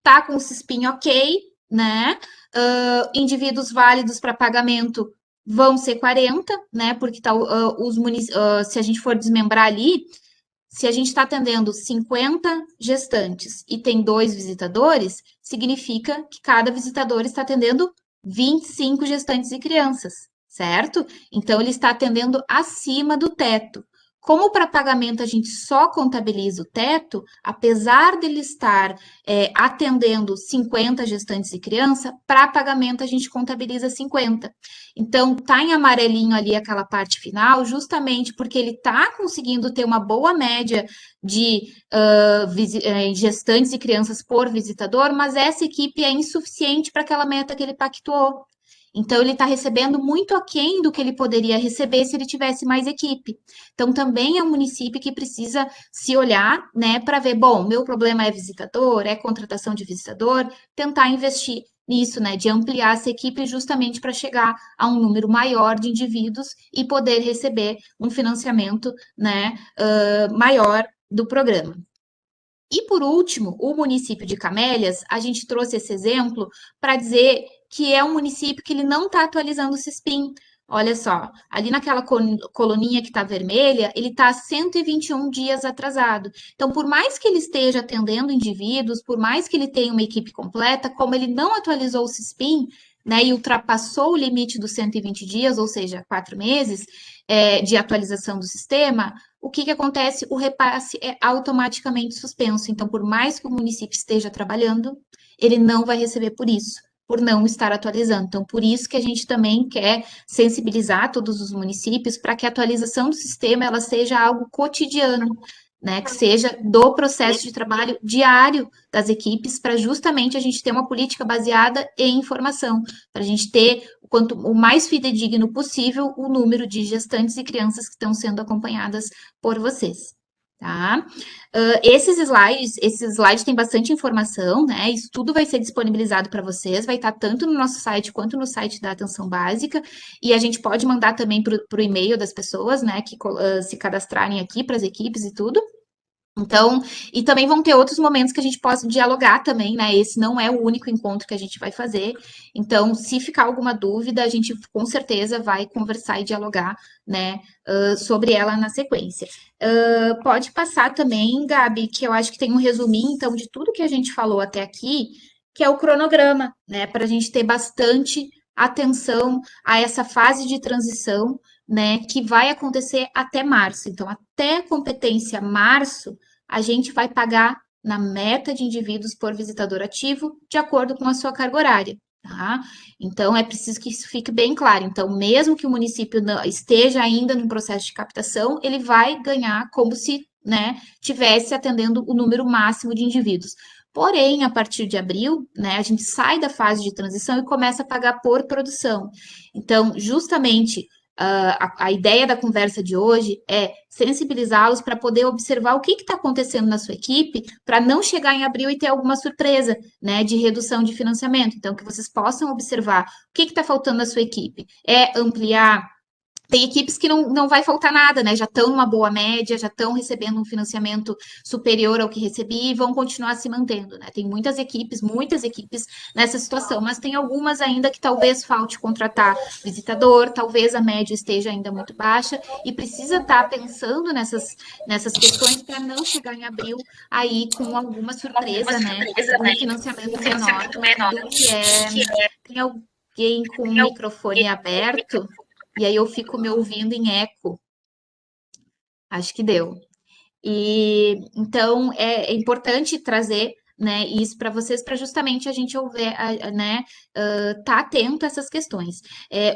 tá com o CISPIN ok, né? Indivíduos válidos para pagamento vão ser 40, né? Porque tá, se a gente for desmembrar ali, se a gente está atendendo 50 gestantes e tem 2 visitadores, significa que cada visitador está atendendo 25 gestantes e crianças, certo? Então, ele está atendendo acima do teto. Como para pagamento a gente só contabiliza o teto, apesar dele estar atendendo 50 gestantes e criança, para pagamento a gente contabiliza 50. Então, tá em amarelinho ali aquela parte final, justamente porque ele está conseguindo ter uma boa média de gestantes e crianças por visitador, mas essa equipe é insuficiente para aquela meta que ele pactuou. Então, ele está recebendo muito aquém do que ele poderia receber se ele tivesse mais equipe. Então, também é um município que precisa se olhar, né, para ver, bom, meu problema é visitador, é contratação de visitador, tentar investir nisso, né, de ampliar essa equipe justamente para chegar a um número maior de indivíduos e poder receber um financiamento, né, maior do programa. E, por último, o município de Camélias, a gente trouxe esse exemplo para dizer que é um município que ele não está atualizando o CISPIN. Olha só, ali naquela coluninha que está vermelha, ele está 121 dias atrasado. Então, por mais que ele esteja atendendo indivíduos, por mais que ele tenha uma equipe completa, como ele não atualizou o CISPIN, né, e ultrapassou o limite dos 120 dias, ou seja, 4 meses, de atualização do sistema, o que acontece? O repasse é automaticamente suspenso. Então, por mais que o município esteja trabalhando, ele não vai receber por isso, por não estar atualizando. Então, por isso que a gente também quer sensibilizar todos os municípios para que a atualização do sistema ela seja algo cotidiano, né, que seja do processo de trabalho diário das equipes, para justamente a gente ter uma política baseada em informação, para a gente ter o mais fidedigno possível o número de gestantes e crianças que estão sendo acompanhadas por vocês. Tá? Esses slides têm bastante informação, né? Isso tudo vai ser disponibilizado para vocês, vai estar tanto no nosso site quanto no site da Atenção Básica, e a gente pode mandar também para o e-mail das pessoas, né, que se cadastrarem aqui para as equipes e tudo. Então, e também vão ter outros momentos que a gente possa dialogar também, né? Esse não é o único encontro que a gente vai fazer. Então, se ficar alguma dúvida, a gente com certeza vai conversar e dialogar, né, sobre ela na sequência. Pode passar também, Gabi, que eu acho que tem um resuminho, então, de tudo que a gente falou até aqui, que é o cronograma, né? Para a gente ter bastante atenção a essa fase de transição, né, que vai acontecer até março. Então, até competência março, a gente vai pagar na meta de indivíduos por visitador ativo, de acordo com a sua carga horária, tá? Então, é preciso que isso fique bem claro. Então, mesmo que o município esteja ainda no processo de captação, ele vai ganhar como se, né, tivesse atendendo o número máximo de indivíduos. Porém, a partir de abril, né, a gente sai da fase de transição e começa a pagar por produção. Então, justamente a ideia da conversa de hoje é sensibilizá-los para poder observar o que está acontecendo na sua equipe, para não chegar em abril e ter alguma surpresa, né, de redução de financiamento. Então, que vocês possam observar o que está faltando na sua equipe. É ampliar. Tem equipes que não vai faltar nada, né? Já estão numa boa média, já estão recebendo um financiamento superior ao que recebi e vão continuar se mantendo, né? Tem muitas equipes nessa situação, mas tem algumas ainda que talvez falte contratar visitador, talvez a média esteja ainda muito baixa e precisa estar pensando nessas questões para não chegar em abril aí com alguma surpresa, né? Um financiamento menor do que é. Tem alguém com o microfone aberto? E aí eu fico me ouvindo em eco. Acho que deu. E então é importante trazer, né, isso para vocês, para justamente a gente ouvir, né, tá atento a essas questões.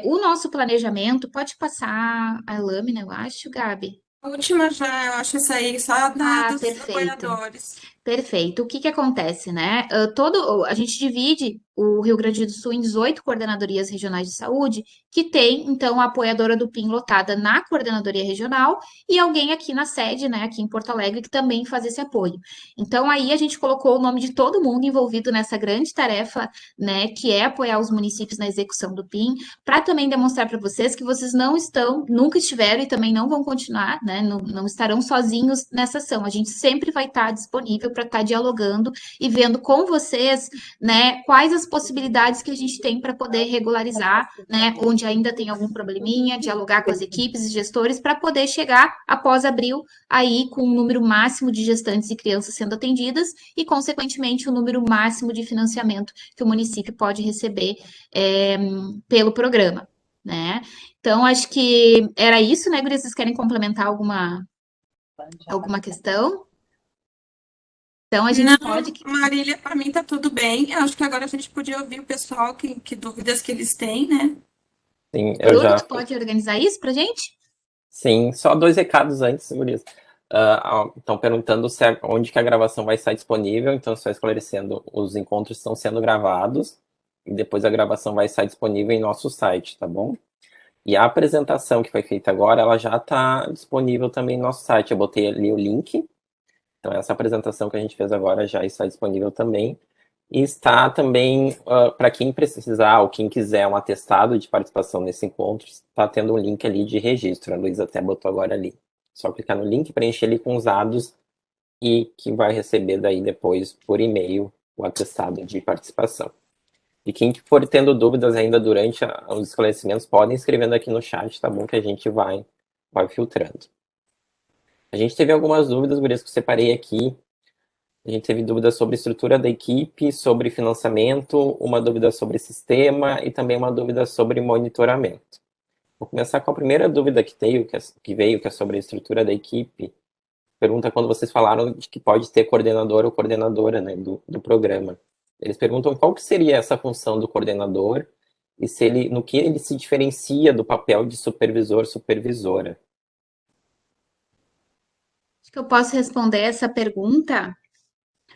O nosso planejamento pode passar a lâmina, eu acho, Gabi. A última já, eu acho essa aí, só dos Perfeito. apoiadores. Perfeito. O que que acontece, né? A gente divide o Rio Grande do Sul em 18 coordenadorias regionais de saúde, que tem, então, a apoiadora do PIN lotada na coordenadoria regional e alguém aqui na sede, né, aqui em Porto Alegre, que também faz esse apoio. Então, aí a gente colocou o nome de todo mundo envolvido nessa grande tarefa, né, que é apoiar os municípios na execução do PIN, para também demonstrar para vocês que vocês não estão, nunca estiveram e também não vão continuar, né, não estarão sozinhos nessa ação. A gente sempre vai estar disponível para estar dialogando e vendo com vocês, né, quais as possibilidades que a gente tem para poder regularizar, né, onde ainda tem algum probleminha, dialogar com as equipes e gestores para poder chegar após abril aí com um número máximo de gestantes e crianças sendo atendidas e, consequentemente, o número máximo de financiamento que o município pode receber pelo programa, né? Então, acho que era isso, né, Gurias? Vocês querem complementar alguma questão? Então, a gente Não, pode. Marília, para mim tá tudo bem. Eu acho que agora a gente podia ouvir o pessoal, que dúvidas que eles têm, né? Sim, Bruno, tu pode organizar isso pra gente? Sim, só 2 recados antes, gurias. Estão perguntando onde que a gravação vai estar disponível, então só esclarecendo, os encontros estão sendo gravados e depois a gravação vai estar disponível em nosso site, tá bom? E a apresentação que foi feita agora, ela já está disponível também no nosso site. Eu botei ali o link, então essa apresentação que a gente fez agora já está disponível também. E está também, para quem precisar ou quem quiser um atestado de participação nesse encontro, está tendo um link ali de registro. A Luísa até botou agora ali. Só clicar no link, preencher ali com os dados e que vai receber daí depois por e-mail o atestado de participação. E quem for tendo dúvidas ainda durante os esclarecimentos, podem escrevendo aqui no chat, tá bom? Que a gente vai filtrando. A gente teve algumas dúvidas, gurias, que eu separei aqui. A gente teve dúvidas sobre estrutura da equipe, sobre financiamento, uma dúvida sobre sistema e também uma dúvida sobre monitoramento. Vou começar com a primeira dúvida que veio, que é sobre a estrutura da equipe. Pergunta quando vocês falaram de que pode ter coordenador ou coordenadora, né, do programa. Eles perguntam qual que seria essa função do coordenador e no que ele se diferencia do papel de supervisor, supervisora. Acho que eu posso responder essa pergunta.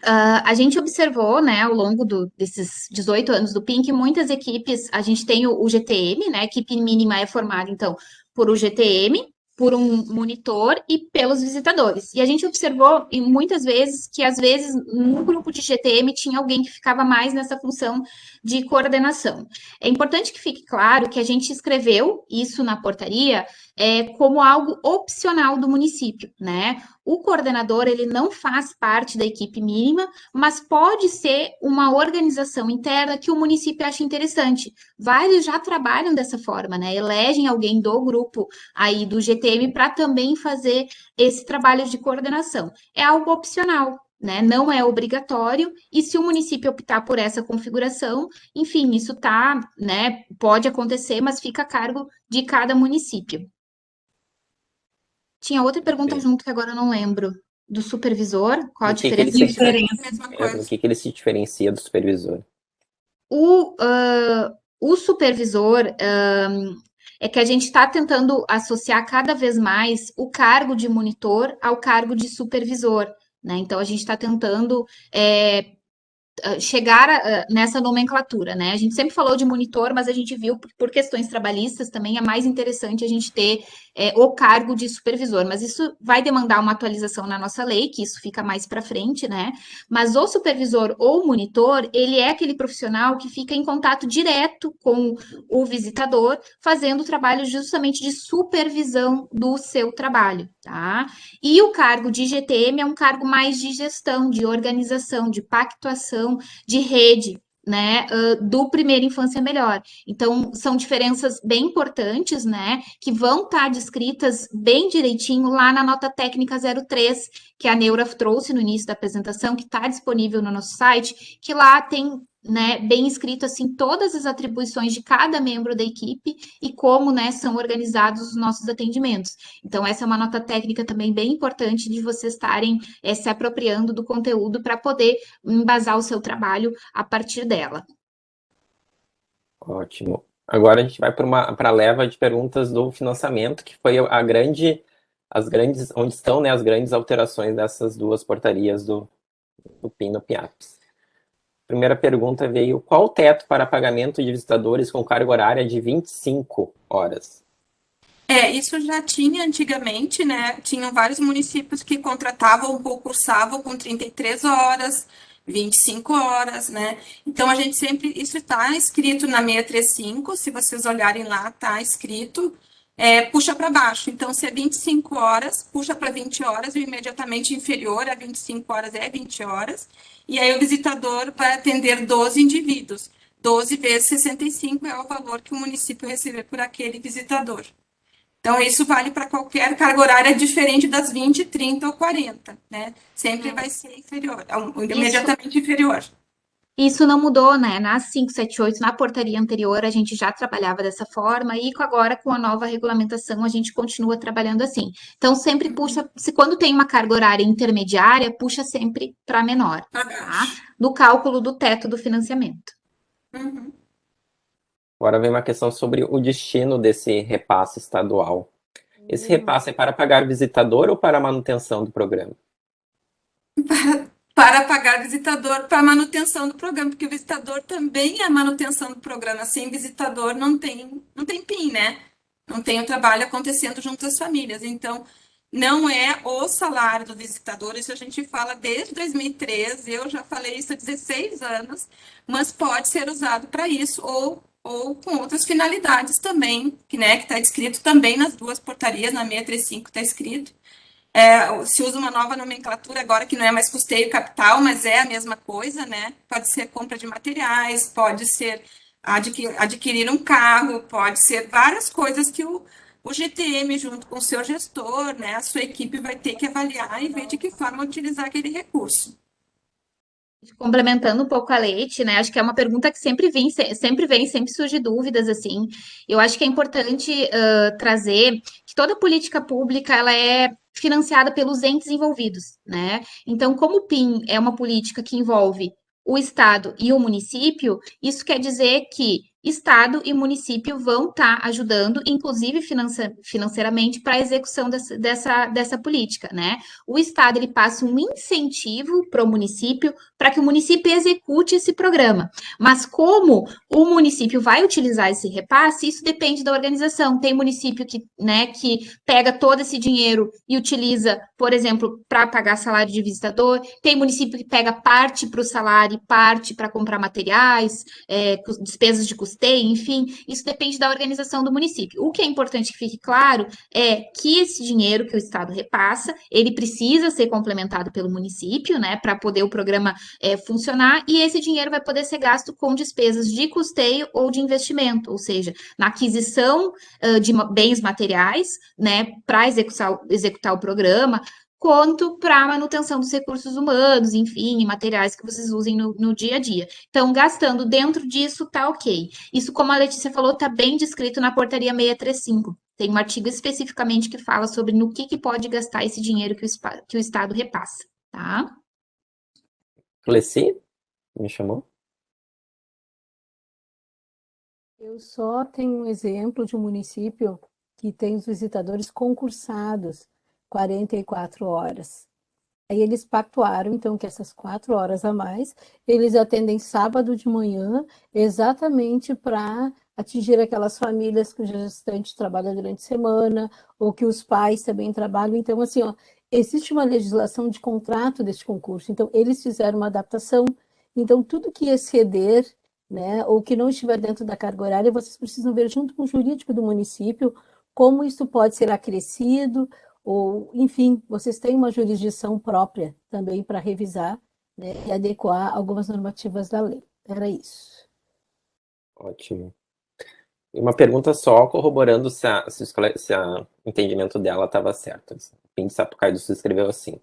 A gente observou, né, ao longo desses 18 anos do PIN, que muitas equipes, a gente tem o GTM, né, a equipe mínima é formada, então, por o GTM, por um monitor e pelos visitadores. E a gente observou, e muitas vezes, que às vezes no grupo de GTM tinha alguém que ficava mais nessa função de coordenação. É importante que fique claro que a gente escreveu isso na portaria como algo opcional do município, né? O coordenador, ele não faz parte da equipe mínima, mas pode ser uma organização interna que o município acha interessante. Vários já trabalham dessa forma, né? Elegem alguém do grupo aí do GTM para também fazer esse trabalho de coordenação. É algo opcional, né? Não é obrigatório, e se o município optar por essa configuração, enfim, isso tá, né? Pode acontecer, mas fica a cargo de cada município. Tinha outra pergunta junto que agora eu não lembro. Do supervisor, qual a Do que ele diferença? se, Mesma do coisa. que ele se diferencia do supervisor? O supervisor é que a gente está tentando associar cada vez mais o cargo de monitor ao cargo de supervisor, né? Então a gente está tentando chegar nessa nomenclatura, né? A gente sempre falou de monitor, mas a gente viu por questões trabalhistas também é mais interessante a gente ter o cargo de supervisor, mas isso vai demandar uma atualização na nossa lei, que isso fica mais para frente, né? Mas o supervisor ou monitor, ele é aquele profissional que fica em contato direto com o visitador, fazendo o trabalho justamente de supervisão do seu trabalho, tá? E o cargo de GTM é um cargo mais de gestão, de organização, de pactuação, de rede, né, do Primeira Infância Melhor. Então, são diferenças bem importantes, né, que vão estar descritas bem direitinho lá na nota técnica 03, que a Neura trouxe no início da apresentação, que está disponível no nosso site, que lá tem, né, bem escrito, assim, todas as atribuições de cada membro da equipe e como, né, são organizados os nossos atendimentos. Então, essa é uma nota técnica também bem importante de vocês estarem se apropriando do conteúdo para poder embasar o seu trabalho a partir dela. Ótimo. Agora a gente vai para a leva de perguntas do financiamento, que foi onde estão, né, as grandes alterações dessas duas portarias do PIN no PIAPS. Primeira pergunta veio: qual o teto para pagamento de visitadores com carga horária de 25 horas? Isso já tinha antigamente, né? Tinham vários municípios que contratavam ou concursavam com 33 horas, 25 horas, né? Então, a gente sempre, isso está escrito na 635, se vocês olharem lá, está escrito, puxa para baixo. Então, se é 25 horas, puxa para 20 horas, o imediatamente inferior a 25 horas é 20 horas, e aí o visitador vai atender 12 indivíduos. 12 vezes 65 é o valor que o município receber por aquele visitador. Então, isso vale para qualquer carga horária diferente das 20, 30 ou 40, né? Sempre vai ser inferior, imediatamente inferior. Isso não mudou, né? Na 578, na portaria anterior, a gente já trabalhava dessa forma, e agora, com a nova regulamentação, a gente continua trabalhando assim. Então, sempre puxa, se quando tem uma carga horária intermediária, puxa sempre para menor, tá? No cálculo do teto do financiamento. Uhum. Agora vem uma questão sobre o destino desse repasse estadual. Esse repasse é para pagar visitador ou para a manutenção do programa? Para pagar visitador para manutenção do programa, porque o visitador também é a manutenção do programa. Sem visitador não tem PIN, né? Não tem o trabalho acontecendo junto às famílias. Então, não é o salário do visitador, isso a gente fala desde 2013, eu já falei isso há 16 anos, mas pode ser usado para isso ou com outras finalidades também, que está escrito também nas duas portarias, na 635 está escrito. Se usa uma nova nomenclatura agora, que não é mais custeio capital, mas é a mesma coisa, né? Pode ser compra de materiais, pode ser adquirir um carro, pode ser várias coisas que o GTM, junto com o seu gestor, né, a sua equipe vai ter que avaliar e ver de que forma utilizar aquele recurso. Complementando um pouco a Leite, né? Acho que é uma pergunta que sempre surge dúvidas, assim. Eu acho que é importante trazer que toda política pública ela é financiada pelos entes envolvidos, né? Então, como o PIN é uma política que envolve o Estado e o município, isso quer dizer que Estado e município vão estar ajudando, inclusive financeiramente, para a execução dessa política, né? O Estado ele passa um incentivo para o município para que o município execute esse programa. Mas como o município vai utilizar esse repasse, isso depende da organização. Tem município que pega todo esse dinheiro e utiliza, por exemplo, para pagar salário de visitador. Tem município que pega parte para o salário e parte para comprar materiais, despesas de custeio, enfim, isso depende da organização do município. O que é importante que fique claro é que esse dinheiro que o Estado repassa, ele precisa ser complementado pelo município, né, para poder o programa funcionar, e esse dinheiro vai poder ser gasto com despesas de custeio ou de investimento, ou seja, na aquisição de bens materiais, né, para executar o programa, quanto para a manutenção dos recursos humanos, enfim, materiais que vocês usem no dia a dia. Então, gastando dentro disso, tá ok. Isso, como a Letícia falou, tá bem descrito na portaria 635. Tem um artigo especificamente que fala sobre no que pode gastar esse dinheiro que o Estado repassa, tá? Cleci, me chamou? Eu só tenho um exemplo de um município que tem os visitadores concursados 44 horas. Aí eles pactuaram, então, que essas 4 horas a mais, eles atendem sábado de manhã, exatamente para atingir aquelas famílias cuja gestante trabalha durante a semana, ou que os pais também trabalham. Então, assim, ó, existe uma legislação de contrato deste concurso. Então, eles fizeram uma adaptação. Então, tudo que exceder, né, ou que não estiver dentro da carga horária, vocês precisam ver junto com o jurídico do município como isso pode ser acrescido, ou, enfim, vocês têm uma jurisdição própria também para revisar, né, e adequar algumas normativas da lei. Era isso. Ótimo. E uma pergunta só, corroborando se o entendimento dela estava certo. O Pim de Sapucaí do Sul escreveu assim: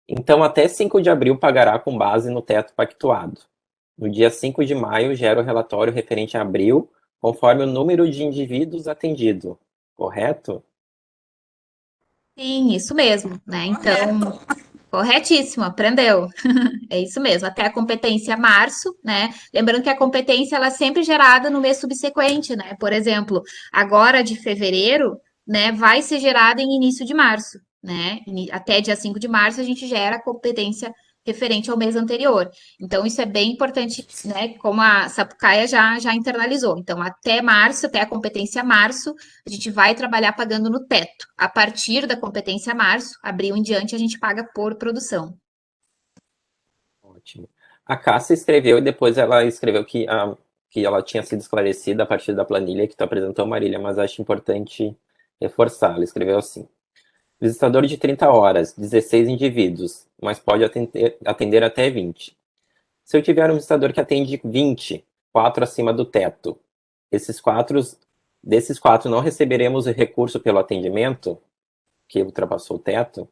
então, até 5 de abril pagará com base no teto pactuado. No dia 5 de maio, gera o relatório referente a abril, conforme o número de indivíduos atendido. Correto? Sim, isso mesmo, né? Então, corretíssimo, aprendeu. É isso mesmo, até a competência março, né? Lembrando que a competência ela é sempre gerada no mês subsequente, né? Por exemplo, agora de fevereiro, né, vai ser gerada em início de março, né? Até dia 5 de março a gente gera a competência referente ao mês anterior. Então, isso é bem importante, né? Como a Sapucaia já internalizou. Então, até março, até a competência março, a gente vai trabalhar pagando no teto. A partir da competência março, abril em diante, a gente paga por produção. Ótimo. A Cássia escreveu e depois ela escreveu que ela tinha sido esclarecida a partir da planilha que tu apresentou, Marília, mas acho importante reforçar. Ela escreveu assim: visitador de 30 horas, 16 indivíduos, mas pode atender até 20. Se eu tiver um visitador que atende 20, 4 acima do teto, desses 4 não receberemos o recurso pelo atendimento, que ultrapassou o teto?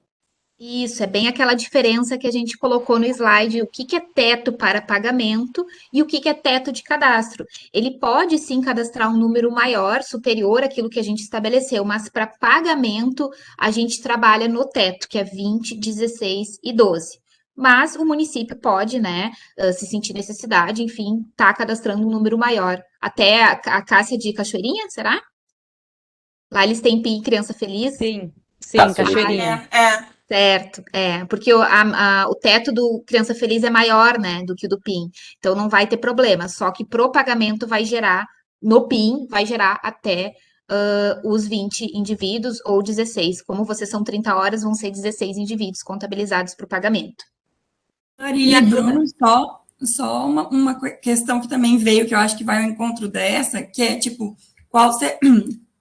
Isso, é bem aquela diferença que a gente colocou no slide, o que é teto para pagamento e o que é teto de cadastro. Ele pode sim cadastrar um número maior, superior àquilo que a gente estabeleceu, mas para pagamento a gente trabalha no teto, que é 20, 16 e 12. Mas o município pode, né, se sentir necessidade, enfim, tá cadastrando um número maior. Até a Cássia de Cachoeirinha, será? Lá eles têm PI Criança Feliz. Sim, Tá, Cachoeirinha. Certo, porque o teto do Criança Feliz é maior, né, do que o do PIN. Então não vai ter problema. Só que pro pagamento vai gerar, no PIN, vai gerar até os 20 indivíduos ou 16. Como vocês são 30 horas, vão ser 16 indivíduos contabilizados para o pagamento. E Bruno, só uma questão que também veio, que eu acho que vai ao encontro dessa, que é, tipo,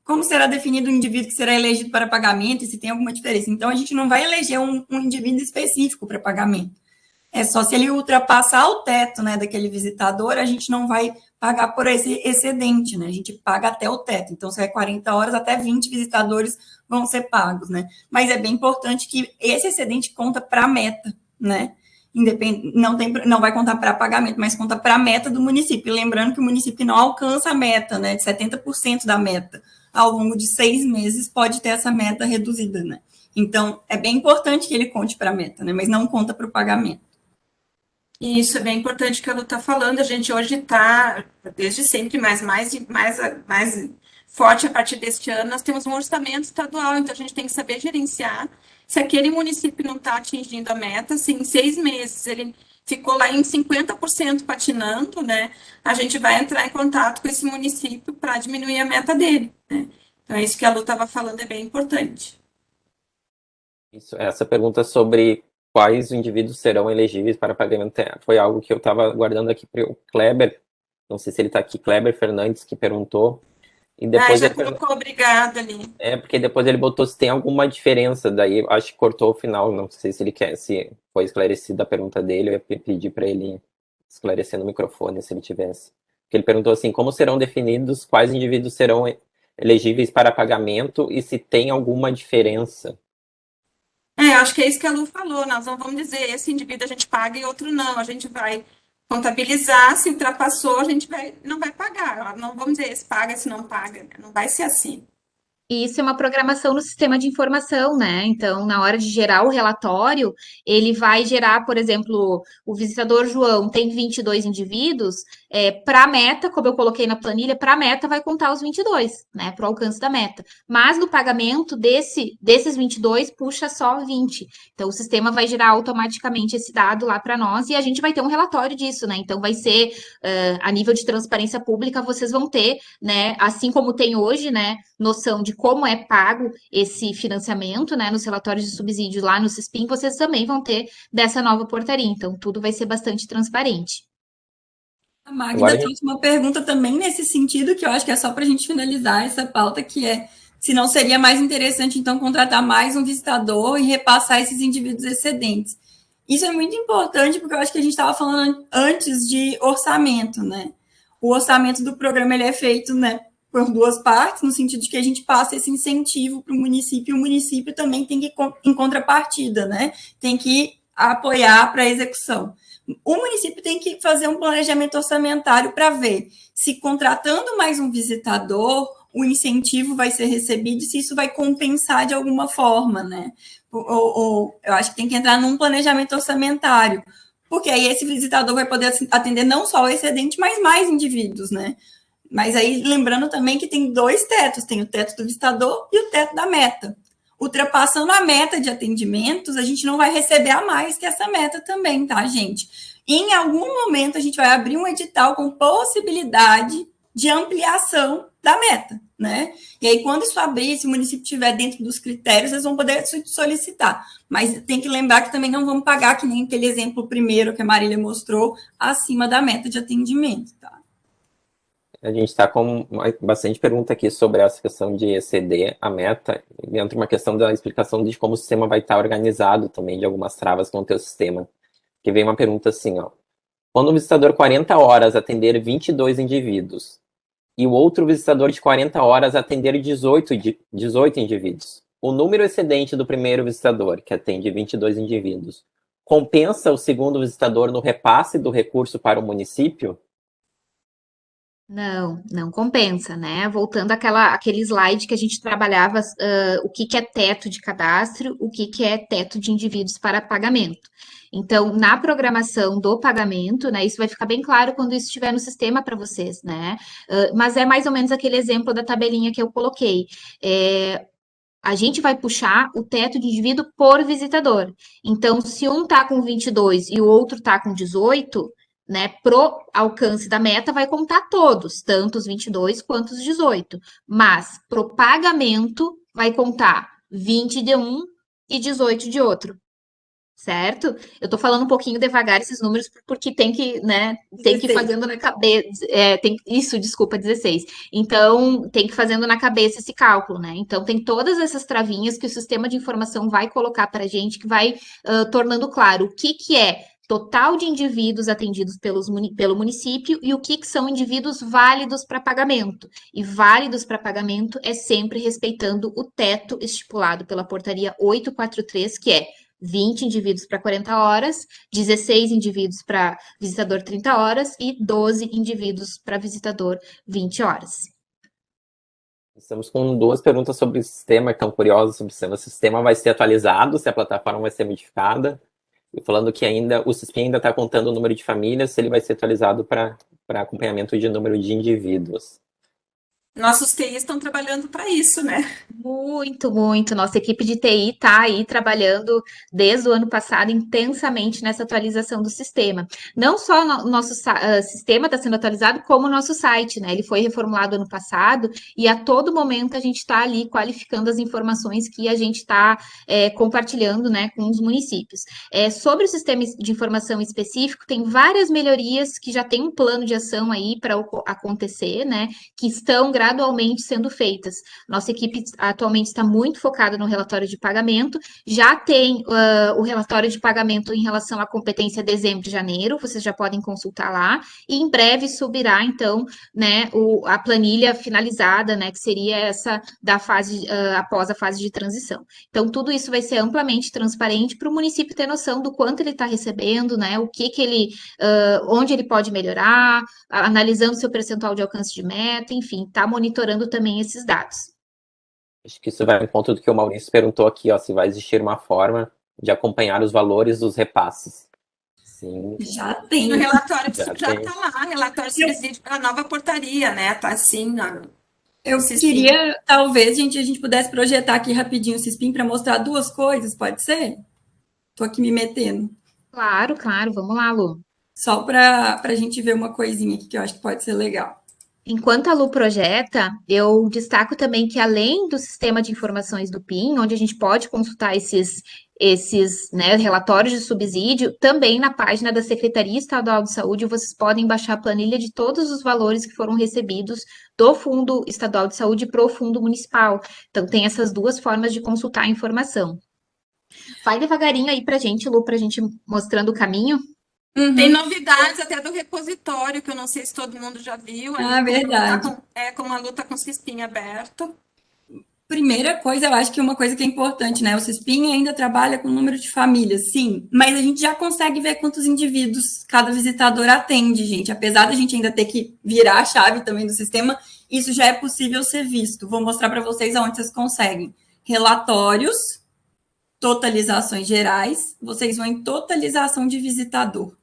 como será definido o indivíduo que será elegido para pagamento e se tem alguma diferença. Então, a gente não vai eleger um indivíduo específico para pagamento. É só se ele ultrapassar o teto, né, daquele visitador, a gente não vai pagar por esse excedente, né? A gente paga até o teto. Então, se é 40 horas, até 20 visitadores vão ser pagos, né? Mas é bem importante que esse excedente conta para a meta, né? Não vai contar para pagamento, mas conta para a meta do município. Lembrando que o município não alcança a meta, né, de 70% da meta. Ao longo de 6 meses, pode ter essa meta reduzida, né? Então, é bem importante que ele conte para a meta, né, mas não conta para o pagamento. E isso é bem importante que a Lu está falando. A gente hoje está, desde sempre, mas mais forte a partir deste ano, nós temos um orçamento estadual, então a gente tem que saber gerenciar. Se aquele município não está atingindo a meta, se em 6 meses ele ficou lá em 50% patinando, né? A gente vai entrar em contato com esse município para diminuir a meta dele, né? Então, é isso que a Lu estava falando, é bem importante. Essa pergunta sobre quais indivíduos serão elegíveis para pagamento foi algo que eu estava guardando aqui para o Kleber, não sei se ele está aqui, Kleber Fernandes, que perguntou. E depois Já colocou obrigado ali. porque depois ele botou se tem alguma diferença, daí acho que cortou o final, não sei se ele quer, se foi esclarecida a pergunta dele, eu ia pedir para ele esclarecer no microfone, se ele tivesse. Porque ele perguntou assim, como serão definidos quais indivíduos serão elegíveis para pagamento e se tem alguma diferença? Acho que é isso que a Lu falou. Nós não vamos dizer esse indivíduo a gente paga e outro não. A gente vai contabilizar, se ultrapassou, a gente não vai pagar. Não vamos dizer esse paga, esse não paga. Não vai ser assim. E isso é uma programação no sistema de informação, né? Então, na hora de gerar o relatório, ele vai gerar, por exemplo, o visitador João tem 22 indivíduos, para a meta, como eu coloquei na planilha, para a meta vai contar os 22, né? Para o alcance da meta. Mas no pagamento desses 22, puxa só 20. Então, o sistema vai gerar automaticamente esse dado lá para nós e a gente vai ter um relatório disso, né? Então, vai ser, a nível de transparência pública, vocês vão ter, né? Assim como tem hoje, né? Noção de como é pago esse financiamento, né, nos relatórios de subsídio lá no CESPIM, vocês também vão ter dessa nova portaria. Então, tudo vai ser bastante transparente. A Magda Agora, trouxe uma pergunta também nesse sentido, que eu acho que é só para a gente finalizar essa pauta, que é se não seria mais interessante, então, contratar mais um visitador e repassar esses indivíduos excedentes. Isso é muito importante, porque eu acho que a gente estava falando antes de orçamento, né? O orçamento do programa ele é feito, né, por duas partes, no sentido de que a gente passa esse incentivo para o município, e o município também tem que, em contrapartida, né, tem que apoiar para a execução. O município tem que fazer um planejamento orçamentário para ver se contratando mais um visitador, o incentivo vai ser recebido, se isso vai compensar de alguma forma, né? Ou eu acho que tem que entrar num planejamento orçamentário, porque aí esse visitador vai poder atender não só o excedente, mas mais indivíduos, né? Mas aí, lembrando também que tem dois tetos, tem o teto do visitador e o teto da meta. Ultrapassando a meta de atendimentos, a gente não vai receber a mais que essa meta também, tá, gente? Em algum momento, a gente vai abrir um edital com possibilidade de ampliação da meta, né? E aí, quando isso abrir, se o município estiver dentro dos critérios, eles vão poder solicitar. Mas tem que lembrar que também não vamos pagar, que nem aquele exemplo primeiro que a Marília mostrou, acima da meta de atendimento, tá? a gente está com bastante pergunta aqui sobre essa questão de exceder a meta, e entra uma questão da explicação de como o sistema vai estar organizado também, de algumas travas com o teu sistema. Que vem uma pergunta assim, ó. Quando o visitador 40 horas atender 22 indivíduos e o outro visitador de 40 horas atender 18 indivíduos, o número excedente do primeiro visitador, que atende 22 indivíduos, compensa o segundo visitador no repasse do recurso para o município? Não, não compensa, né? Voltando àquele slide que a gente trabalhava, o que é teto de cadastro, o que é teto de indivíduos para pagamento. Então, na programação do pagamento, né, isso vai ficar bem claro quando isso estiver no sistema para vocês, né? Mas é mais ou menos aquele exemplo da tabelinha que eu coloquei. A gente vai puxar o teto de indivíduo por visitador. Então, se um tá com 22 e o outro tá com 18, né, pro alcance da meta vai contar todos, tanto os 22 quanto os 18. Mas pro pagamento vai contar 20 de um e 18 de outro. Certo? Eu tô falando um pouquinho devagar esses números porque tem que, né, tem que ir 16. fazendo na cabeça, desculpa, 16. Então, tem que ir fazendo na cabeça esse cálculo, né? Então, tem todas essas travinhas que o sistema de informação vai colocar para a gente, que vai tornando claro o que é total de indivíduos atendidos pelo município e o que são indivíduos válidos para pagamento. E válidos para pagamento é sempre respeitando o teto estipulado pela portaria 843, que é 20 indivíduos para 40 horas, 16 indivíduos para visitador 30 horas e 12 indivíduos para visitador 20 horas. Estamos com duas perguntas sobre o sistema, que estão curiosas sobre o sistema. Se o sistema vai ser atualizado, se a plataforma vai ser modificada. E falando que ainda o CISPIN ainda está contando o número de famílias, se ele vai ser atualizado para acompanhamento de número de indivíduos. Nossos TIs estão trabalhando para isso, né? Muito, muito. Nossa equipe de TI está aí trabalhando desde o ano passado intensamente nessa atualização do sistema. Não só o nosso sistema está sendo atualizado, como o nosso site, né? Ele foi reformulado ano passado e a todo momento a gente está ali qualificando as informações que a gente está compartilhando, né, com os municípios. Sobre o sistema de informação específico, tem várias melhorias que já tem um plano de ação aí para acontecer, né? Que estão gradualmente sendo feitas. Nossa equipe atualmente está muito focada no relatório de pagamento, já tem o relatório de pagamento em relação à competência dezembro e janeiro, vocês já podem consultar lá, e em breve subirá, então, né, a planilha finalizada, né, que seria essa da fase, após a fase de transição. Então, tudo isso vai ser amplamente transparente para o município ter noção do quanto ele está recebendo, né, o que ele, onde ele pode melhorar, analisando seu percentual de alcance de meta, enfim, está monitorando também esses dados. Acho que isso vai em conta do que o Maurício perguntou aqui, ó, se vai existir uma forma de acompanhar os valores dos repasses. Sim. Já tem. No relatório Já já tem. está lá, relatório subsídio para a nova portaria, né? Tá assim, Eu queria, talvez, a gente pudesse projetar aqui rapidinho o CISPIN para mostrar duas coisas, pode ser? Tô aqui me metendo. Claro, claro, vamos lá, Lu. Só para a gente ver uma coisinha aqui que eu acho que pode ser legal. Enquanto a Lu projeta, eu destaco também que além do sistema de informações do PIN, onde a gente pode consultar esses né, relatórios de subsídio, também na página da Secretaria Estadual de Saúde vocês podem baixar a planilha de todos os valores que foram recebidos do Fundo Estadual de Saúde para o Fundo Municipal. Então tem essas duas formas de consultar a informação. Vai devagarinho aí pra gente, Lu, pra gente mostrando o caminho. Tem novidades até do repositório, que eu não sei se todo mundo já viu. Verdade. Como a Lu tá com o CISPIN aberto. Primeira coisa, eu acho que uma coisa que é importante, né? O CISPIN ainda trabalha com número de famílias, sim, mas a gente já consegue ver quantos indivíduos cada visitador atende, gente. Apesar da gente ainda ter que virar a chave também do sistema, isso já é possível ser visto. Vou mostrar para vocês aonde vocês conseguem. Relatórios, totalizações gerais, vocês vão em totalização de visitador.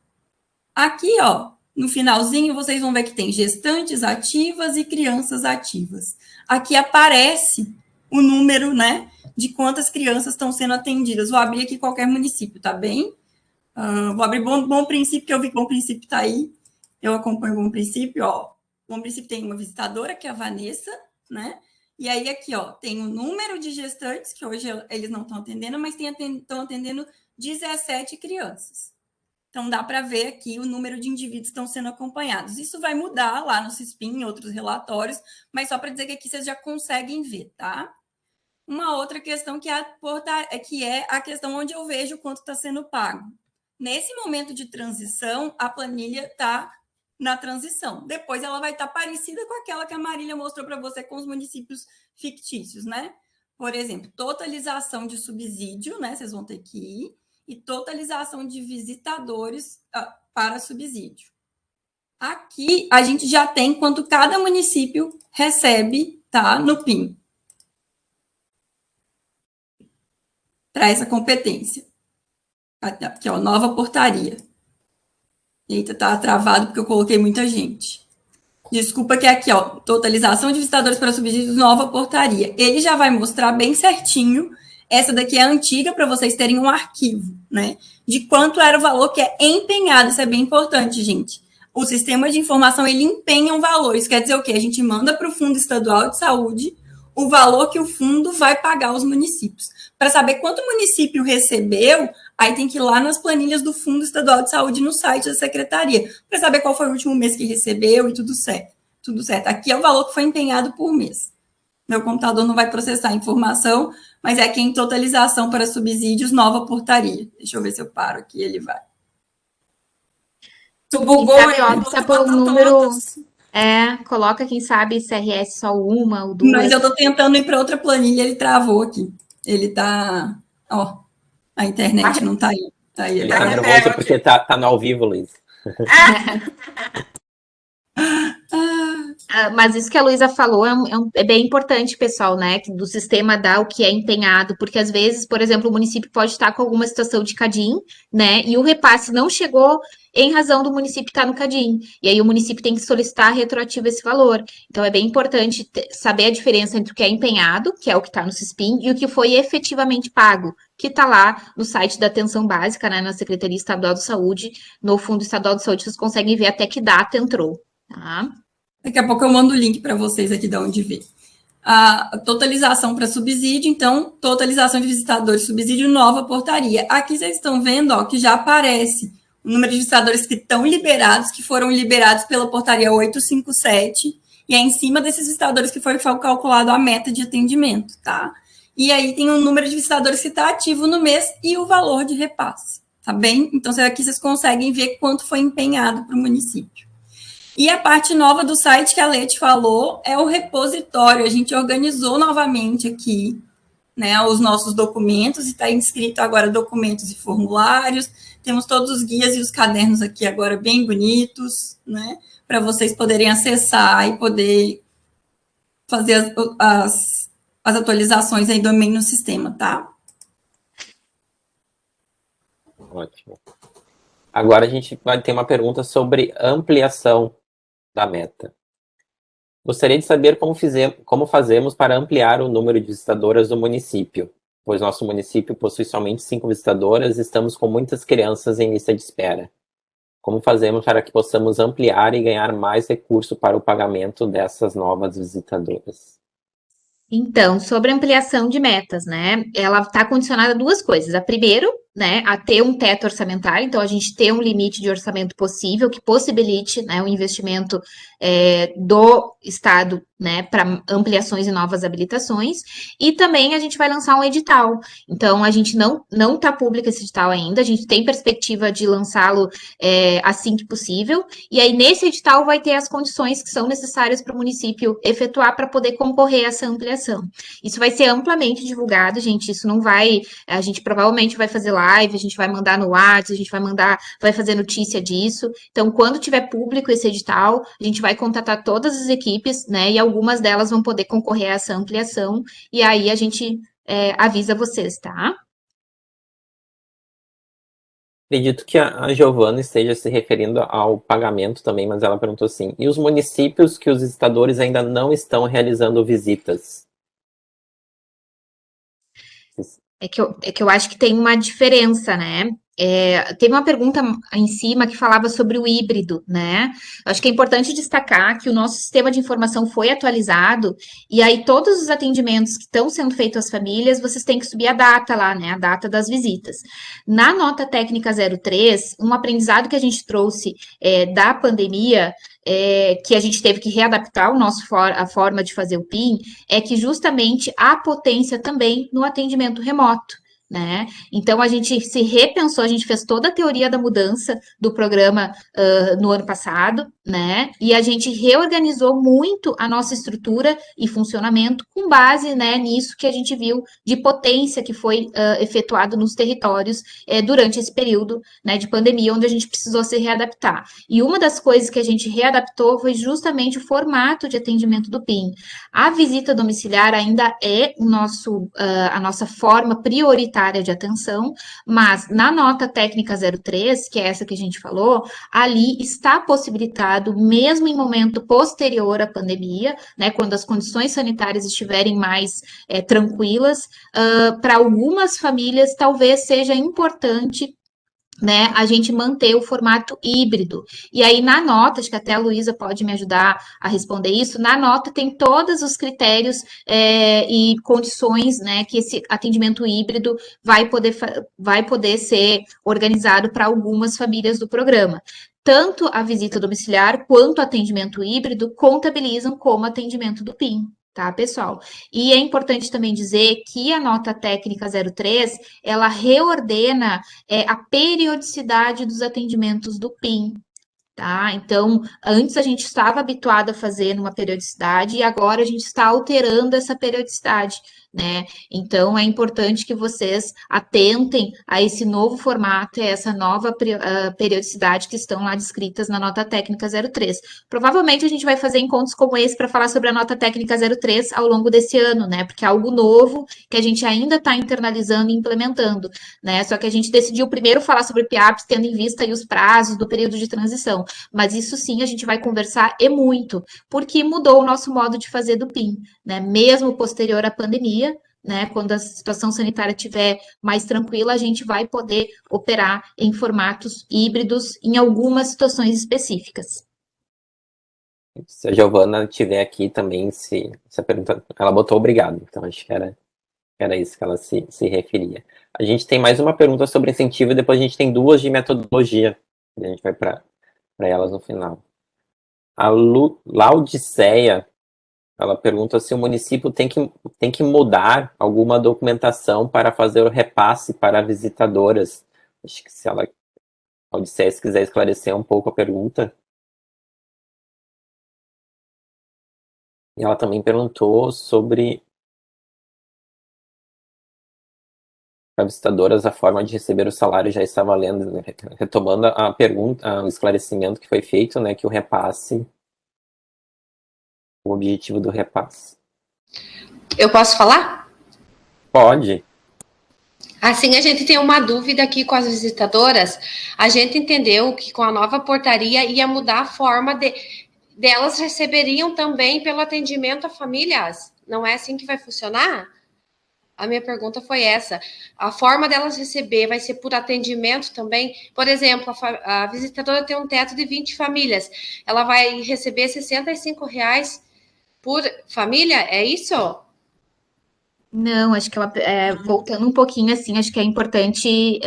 Aqui, ó, no finalzinho, vocês vão ver que tem gestantes ativas e crianças ativas. Aqui aparece o número, né, de quantas crianças estão sendo atendidas. Vou abrir aqui qualquer município, tá bem? Vou abrir Bom Princípio, que eu vi que Bom Princípio tá aí. Eu acompanho Bom Princípio, ó. Bom Princípio tem uma visitadora, que é a Vanessa, né? E aí aqui, ó, tem o número de gestantes, que hoje eles não estão atendendo, mas estão atendendo 17 crianças. Então, dá para ver aqui o número de indivíduos que estão sendo acompanhados. Isso vai mudar lá no CISPIN, em outros relatórios, mas só para dizer que aqui vocês já conseguem ver, tá? Uma outra questão que é a questão onde eu vejo quanto está sendo pago. Nesse momento de transição, a planilha está na transição. Depois ela vai estar parecida com aquela que a Marília mostrou para você com os municípios fictícios, né? Por exemplo, totalização de subsídio, né? Vocês vão ter que ir. E totalização de visitadores para subsídio. Aqui, a gente já tem quanto cada município recebe, tá, no PIN. Para essa competência. Aqui, ó, nova portaria. Eita, tá travado porque eu coloquei muita gente. Desculpa que é aqui, ó, totalização de visitadores para subsídios, nova portaria. Ele já vai mostrar bem certinho. Essa daqui é antiga, para vocês terem um arquivo, né? De quanto era o valor que é empenhado. Isso é bem importante, gente. O sistema de informação, ele empenha um valor. Isso quer dizer o quê? A gente manda para o Fundo Estadual de Saúde o valor que o fundo vai pagar aos municípios. Para saber quanto o município recebeu, aí tem que ir lá nas planilhas do Fundo Estadual de Saúde no site da Secretaria, para saber qual foi o último mês que recebeu e tudo certo. Tudo certo. Aqui é o valor que foi empenhado por mês. Meu computador não vai processar a informação, mas é aqui em totalização para subsídios, nova portaria. Deixa eu ver se eu paro aqui, ele vai. Tu bugou, Precisa pôr um número. Coloca, quem sabe, CRS só uma ou duas. Mas eu tô tentando ir para outra planilha, ele travou aqui. Ele tá. Ó, a internet não tá aí. Aí ele tá nervoso porque tá no ao vivo, Luiz. Mas isso que a Luísa falou é bem importante, pessoal, né? Do sistema dar o que é empenhado, porque às vezes, por exemplo, o município pode estar com alguma situação de CADIM, né? E o repasse não chegou em razão do município estar no CADIM. E aí o município tem que solicitar retroativo esse valor. Então é bem importante saber a diferença entre o que é empenhado, que é o que está no CISPIM, e o que foi efetivamente pago, que está lá no site da Atenção Básica, né? Na Secretaria Estadual de Saúde, no Fundo Estadual de Saúde, vocês conseguem ver até que data entrou, tá? Daqui a pouco eu mando o link para vocês aqui de onde ver. A totalização para subsídio, então, totalização de visitadores, subsídio, nova portaria. Aqui vocês estão vendo, ó, que já aparece o número de visitadores que estão liberados, que foram liberados pela portaria 857, e é em cima desses visitadores que foi calculado a meta de atendimento, tá? E aí tem o número de visitadores que está ativo no mês e o valor de repasse, tá bem? Então, aqui vocês conseguem ver quanto foi empenhado para o município. E a parte nova do site que a Leti falou é o repositório. A gente organizou novamente aqui, né, os nossos documentos, e está inscrito agora documentos e formulários. Temos todos os guias e os cadernos aqui agora bem bonitos, né, para vocês poderem acessar e poder fazer as atualizações aí também no sistema, tá? Ótimo. Agora a gente vai ter uma pergunta sobre ampliação da meta. Gostaria de saber como fazemos para ampliar o número de visitadoras do município, pois nosso município possui somente 5 visitadoras e estamos com muitas crianças em lista de espera. Como fazemos para que possamos ampliar e ganhar mais recurso para o pagamento dessas novas visitadoras? Então, sobre ampliação de metas, né? Ela está condicionada a duas coisas. A primeiro, né, a ter um teto orçamentário, então a gente ter um limite de orçamento possível que possibilite, né, o investimento do Estado, né, para ampliações e novas habilitações, e também a gente vai lançar um edital. Então a gente não está público esse edital ainda, a gente tem perspectiva de lançá-lo assim que possível, e aí nesse edital vai ter as condições que são necessárias para o município efetuar para poder concorrer a essa ampliação. Isso vai ser amplamente divulgado, gente, isso não vai, a gente provavelmente vai fazer live, a gente vai mandar no WhatsApp, a gente vai fazer notícia disso. Então, quando tiver público esse edital, a gente vai contatar todas as equipes, né? E algumas delas vão poder concorrer a essa ampliação. E aí a gente avisa vocês, tá? Acredito que a Giovana esteja se referindo ao pagamento também, mas ela perguntou assim: e os municípios que os visitadores ainda não estão realizando visitas? É que eu acho que tem uma diferença, né? Teve uma pergunta em cima que falava sobre o híbrido, né? Eu acho que é importante destacar que o nosso sistema de informação foi atualizado, e aí todos os atendimentos que estão sendo feitos às famílias, vocês têm que subir a data lá, né? A data das visitas. Na nota técnica 03, um aprendizado que a gente trouxe da pandemia, que a gente teve que readaptar a forma de fazer o PIN, é que justamente há potência também no atendimento remoto, né? Então a gente se repensou, a gente fez toda a teoria da mudança do programa no ano passado, né? E a gente reorganizou muito a nossa estrutura e funcionamento com base, né, nisso que a gente viu de potência que foi efetuado nos territórios durante esse período, né, de pandemia, onde a gente precisou se readaptar. E uma das coisas que a gente readaptou foi justamente o formato de atendimento do PIN. A visita domiciliar ainda é a nossa forma prioritária de atenção, mas na nota técnica 03, que é essa que a gente falou, ali está possibilitado, mesmo em momento posterior à pandemia, né, quando as condições sanitárias estiverem mais tranquilas, para algumas famílias talvez seja importante, né, a gente manter o formato híbrido. E aí, na nota, acho que até a Luísa pode me ajudar a responder isso, na nota tem todos os critérios e condições, né, que esse atendimento híbrido vai poder ser organizado para algumas famílias do programa. Tanto a visita domiciliar quanto o atendimento híbrido contabilizam como atendimento do PIN. Tá, pessoal? E é importante também dizer que a nota técnica 03, ela reordena a periodicidade dos atendimentos do PIN, tá? Então, antes a gente estava habituado a fazer numa periodicidade e agora a gente está alterando essa periodicidade, né? Então, é importante que vocês atentem a esse novo formato e a essa nova periodicidade que estão lá descritas na nota técnica 03. Provavelmente a gente vai fazer encontros como esse para falar sobre a nota técnica 03 ao longo desse ano, né? Porque é algo novo que a gente ainda está internalizando e implementando, né? Só que a gente decidiu primeiro falar sobre PIAPs, tendo em vista aí os prazos do período de transição. Mas isso sim a gente vai conversar e muito, porque mudou o nosso modo de fazer do PIN, né? Mesmo posterior à pandemia, né? Quando a situação sanitária estiver mais tranquila, a gente vai poder operar em formatos híbridos em algumas situações específicas. Se a Giovana estiver aqui também, se a pergunta, ela botou obrigado, então acho que era isso que ela se referia. A gente tem mais uma pergunta sobre incentivo e depois a gente tem duas de metodologia, e a gente vai para elas no final. A Laudiceia, ela pergunta se o município tem que mudar alguma documentação para fazer o repasse para visitadoras. Acho que se a Laudiceia, se quiser esclarecer um pouco a pergunta. E ela também perguntou sobre para visitadoras a forma de receber o salário já está valendo, né? Retomando a pergunta, o esclarecimento que foi feito, né, que o repasse, o objetivo do repasse. Eu posso falar? Pode. Assim, a gente tem uma dúvida aqui com as visitadoras. A gente entendeu que com a nova portaria ia mudar a forma delas receberiam também pelo atendimento a famílias. Não é assim que vai funcionar? A minha pergunta foi essa. A forma delas receber vai ser por atendimento também? Por exemplo, a visitadora tem um teto de 20 famílias. Ela vai receber R$ 65 por família? É isso? Não, acho que ela, voltando um pouquinho assim, acho que é importante,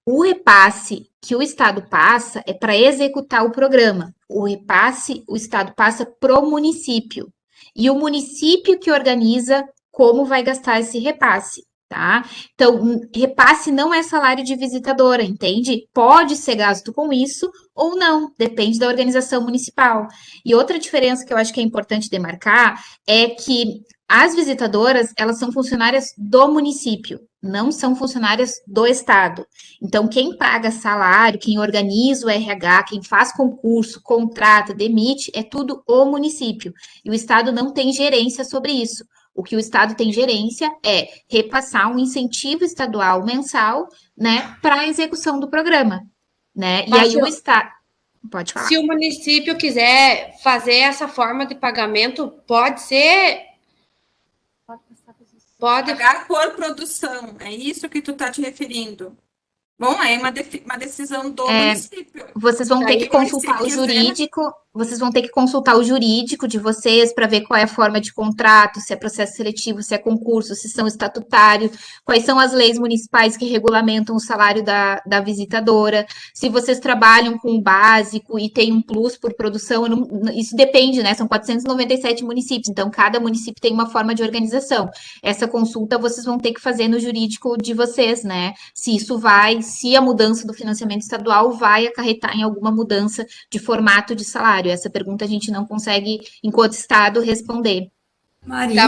o repasse que o Estado passa é para executar o programa. O repasse, o Estado passa pro município. E o município que organiza como vai gastar esse repasse, tá? Então, repasse não é salário de visitadora, entende? Pode ser gasto com isso ou não, depende da organização municipal. E outra diferença que eu acho que é importante demarcar é que as visitadoras, elas são funcionárias do município, não são funcionárias do Estado. Então, quem paga salário, quem organiza o RH, quem faz concurso, contrata, demite, é tudo o município. E o Estado não tem gerência sobre isso. O que o Estado tem gerência é repassar um incentivo estadual mensal, né, para a execução do programa, né? E aí o Estado... Pode falar. Se o município quiser fazer essa forma de pagamento, pode ser... Pode pagar por produção, é isso que tu está te referindo. Bom, é uma decisão do município. Vocês vão ter que consultar o jurídico, vocês vão ter que consultar o jurídico de vocês para ver qual é a forma de contrato, se é processo seletivo, se é concurso, se são estatutários, quais são as leis municipais que regulamentam o salário da visitadora, se vocês trabalham com o básico e tem um plus por produção, isso depende, né? São 497 municípios, então cada município tem uma forma de organização. Essa consulta vocês vão ter que fazer no jurídico de vocês, né? Se a mudança do financiamento estadual vai acarretar em alguma mudança de formato de salário. Essa pergunta a gente não consegue, enquanto Estado, responder. Maria,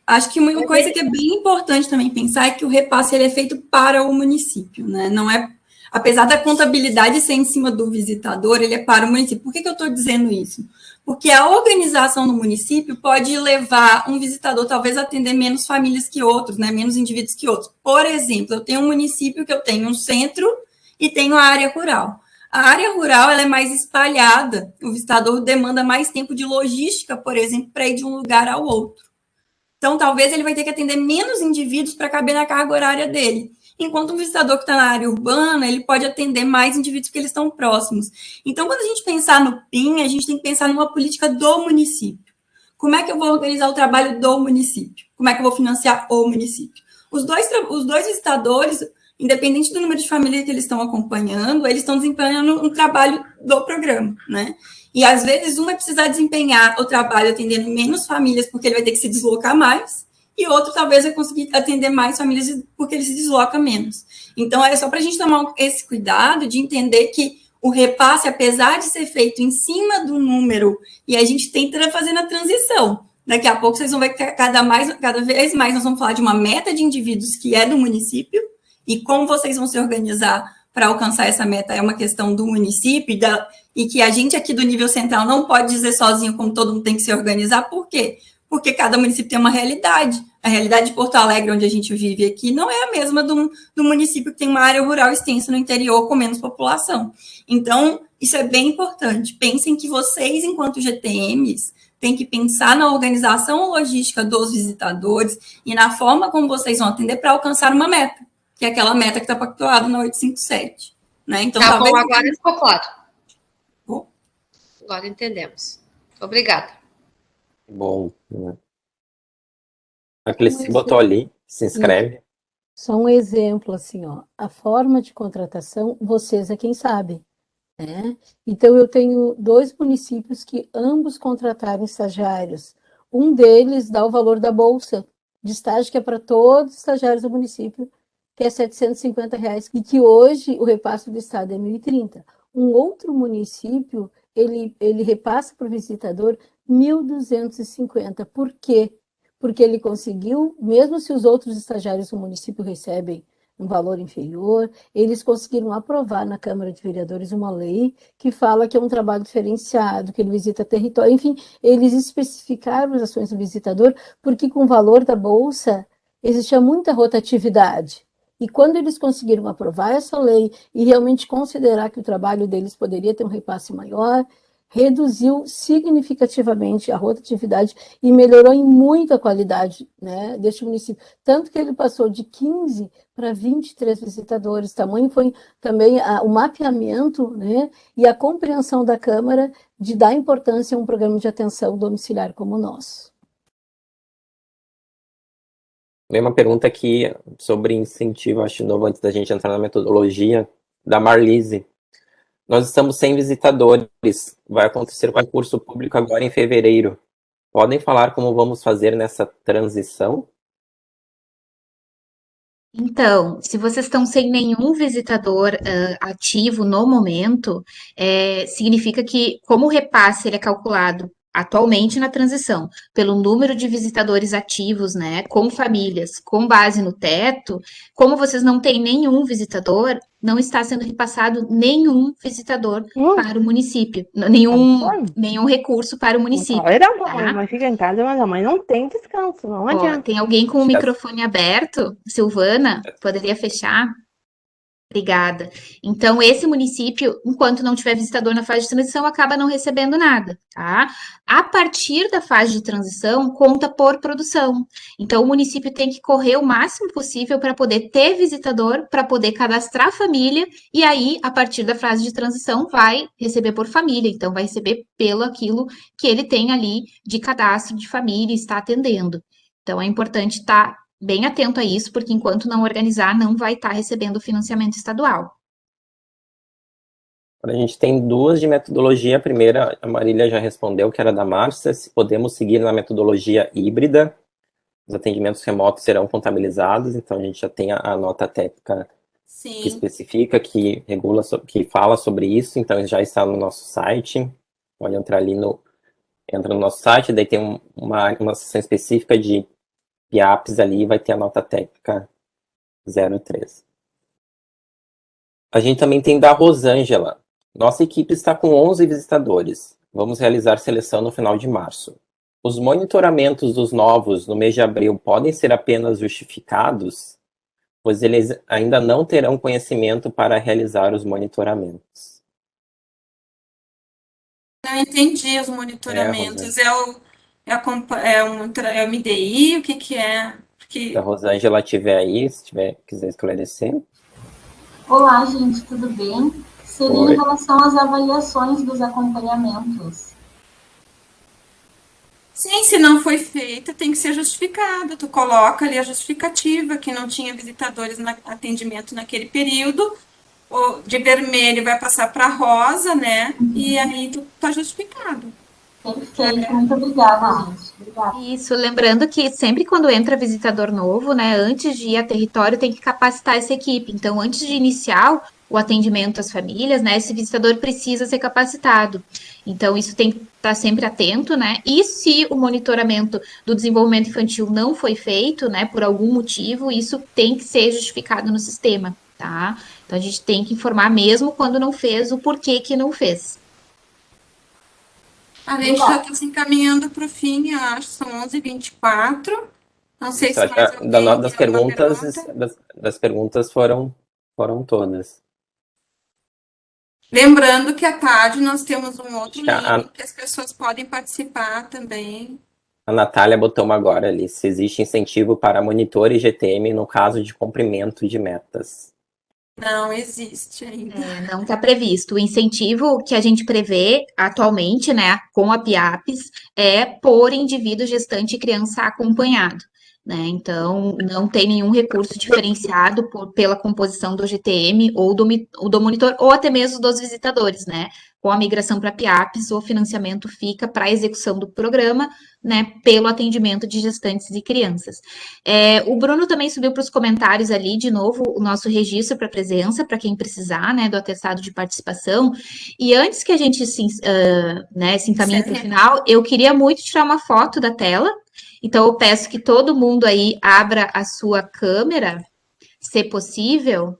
acho que uma coisa que é bem importante também pensar é que o repasse ele é feito para o município, né? Não é, apesar da contabilidade ser em cima do visitador, ele é para o município. Por que eu estou dizendo isso? Porque a organização do município pode levar um visitador, talvez, a atender menos famílias que outros, né? Menos indivíduos que outros. Por exemplo, eu tenho um município que eu tenho um centro e tenho a área rural. A área rural ela é mais espalhada, o visitador demanda mais tempo de logística, por exemplo, para ir de um lugar ao outro. Então, talvez ele vai ter que atender menos indivíduos para caber na carga horária dele. Enquanto um visitador que está na área urbana, ele pode atender mais indivíduos que eles estão próximos. Então, quando a gente pensar no PIN, a gente tem que pensar numa política do município. Como é que eu vou organizar o trabalho do município? Como é que eu vou financiar o município? Os dois visitadores, independente do número de famílias que eles estão acompanhando, eles estão desempenhando um trabalho do programa, né? E, às vezes, um vai precisar desempenhar o trabalho atendendo menos famílias, porque ele vai ter que se deslocar mais, e outro talvez vai conseguir atender mais famílias porque ele se desloca menos. Então, é só para a gente tomar esse cuidado de entender que o repasse, apesar de ser feito em cima do número, e a gente tenta fazer na transição, Daqui a pouco vocês vão ver que cada vez mais nós vamos falar de uma meta de indivíduos que é do município, e como vocês vão se organizar para alcançar essa meta é uma questão do município, e que a gente aqui do nível central não pode dizer sozinho como todo mundo tem que se organizar. Por quê? Porque cada município tem uma realidade. A realidade de Porto Alegre, onde a gente vive aqui, não é a mesma do município que tem uma área rural extensa no interior com menos população. Então, isso é bem importante. Pensem que vocês, enquanto GTMs, têm que pensar na organização logística dos visitadores e na forma como vocês vão atender para alcançar uma meta, que é aquela meta que está pactuada na 857. Né? Então, tá talvez... bom, agora ficou claro. Bom. Agora entendemos. Obrigada. Bom, né? Aquele se botou ali, se inscreve. Só um exemplo, assim, ó, a forma de contratação, vocês é quem sabe, né? Então, eu tenho 2 municípios que ambos contrataram estagiários. Um deles dá o valor da bolsa de estágio, que é para todos os estagiários do município, que é R$ 750, e que hoje o repasse do Estado é 1.030. Um outro município, ele repassa para o visitador 1.250. Por quê? Porque ele conseguiu, mesmo se os outros estagiários do município recebem um valor inferior, eles conseguiram aprovar na Câmara de Vereadores uma lei que fala que é um trabalho diferenciado, que ele visita território, enfim, eles especificaram as ações do visitador, porque com o valor da bolsa existia muita rotatividade. E quando eles conseguiram aprovar essa lei e realmente considerar que o trabalho deles poderia ter um repasse maior, reduziu significativamente a rotatividade e melhorou em muito a qualidade, né, deste município. Tanto que ele passou de 15 para 23 visitadores. Tamanho foi também o mapeamento, né, e a compreensão da Câmara de dar importância a um programa de atenção domiciliar como o nosso. Vem uma pergunta aqui sobre incentivo, acho de novo, antes da gente entrar na metodologia, da Marlise. Nós estamos sem visitadores, vai acontecer concurso público agora em fevereiro. Podem falar como vamos fazer nessa transição? Então, se vocês estão sem nenhum visitador ativo no momento, significa que, como o repasse ele é calculado atualmente na transição, pelo número de visitadores ativos, né, com famílias, com base no teto, como vocês não têm nenhum visitador, não está sendo repassado nenhum visitador para o município, nenhum recurso para o município. A mãe fica em casa, mas a mãe não tem descanso, não adianta. Tem alguém com o microfone aberto? Silvana, poderia fechar? Obrigada. Então, esse município, enquanto não tiver visitador na fase de transição, acaba não recebendo nada, tá? A partir da fase de transição, conta por produção. Então, o município tem que correr o máximo possível para poder ter visitador, para poder cadastrar a família, e aí, a partir da fase de transição, vai receber por família. Então, vai receber pelo aquilo que ele tem ali de cadastro de família e está atendendo. Então, é importante estar bem atento a isso, porque enquanto não organizar, não vai estar recebendo financiamento estadual. A gente tem 2 de metodologia. A primeira, a Marília já respondeu, que era da Márcia, se podemos seguir na metodologia híbrida. Os atendimentos remotos serão contabilizados, então a gente já tem a nota técnica que especifica, que regula, que fala sobre isso, então já está no nosso site. Pode entrar ali entra no nosso site, daí tem uma seção específica de PIAPs ali, vai ter a nota técnica 03. A gente também tem da Rosângela. Nossa equipe está com 11 visitadores. Vamos realizar seleção no final de março. Os monitoramentos dos novos no mês de abril podem ser apenas justificados, pois eles ainda não terão conhecimento para realizar os monitoramentos. Não entendi os monitoramentos. É o MDI? O que é? Se a Rosângela estiver aí, se quiser esclarecer. Olá, gente, tudo bem? Seria em relação às avaliações dos acompanhamentos. Sim, se não foi feita, tem que ser justificado. Tu coloca ali a justificativa, que não tinha visitadores no atendimento naquele período. De vermelho vai passar para rosa, né? E aí tu tá justificado. Perfeito, muito obrigada, gente. Obrigada. Isso, lembrando que sempre quando entra visitador novo, né, antes de ir a território, tem que capacitar essa equipe. Então, antes de iniciar o atendimento às famílias, né, esse visitador precisa ser capacitado. Então, isso tem que estar sempre atento, né? E se o monitoramento do desenvolvimento infantil não foi feito, né, por algum motivo, isso tem que ser justificado no sistema, tá? Então, a gente tem que informar mesmo quando não fez, o porquê que não fez. A gente já está se encaminhando para o fim, eu acho, são 11h24. Não sei Isso, se acho que mais alguém tem alguma perguntas, pergunta. das perguntas foram todas. Lembrando que à tarde nós temos um outro Acho que link que as pessoas podem participar também. a Natália botou uma agora ali. Se existe incentivo para monitor e GTM no caso de cumprimento de metas. Não existe ainda. Não está previsto. O incentivo que a gente prevê atualmente, né, com a PIAPs, é por indivíduo gestante e criança acompanhado, né? Então, não tem nenhum recurso diferenciado pela composição do GTM ou do monitor, ou até mesmo dos visitadores, né? Com a migração para PIAPs, o financiamento fica para a execução do programa, né, pelo atendimento de gestantes e crianças. O Bruno também subiu para os comentários ali, de novo, o nosso registro para presença, para quem precisar, né, do atestado de participação. E antes que a gente se encaminhe para o final, eu queria muito tirar uma foto da tela. Então, eu peço que todo mundo aí abra a sua câmera, se possível.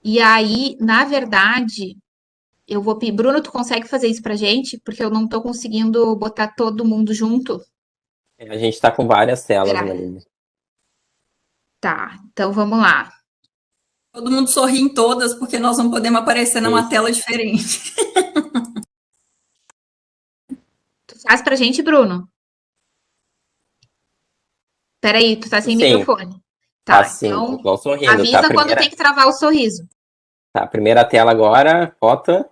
E aí, na verdade, eu vou pedir. Bruno, tu consegue fazer isso pra gente? Porque eu não tô conseguindo botar todo mundo junto. A gente está com várias telas, Marina. Tá, então vamos lá. Todo mundo sorri em todas, porque nós não podemos aparecer numa tela diferente. Tu faz pra gente, Bruno? Peraí, tu tá sem microfone. Tá, sim, então vão sorrindo. avisa quando tem que travar o sorriso. Tá, primeira tela agora, foto.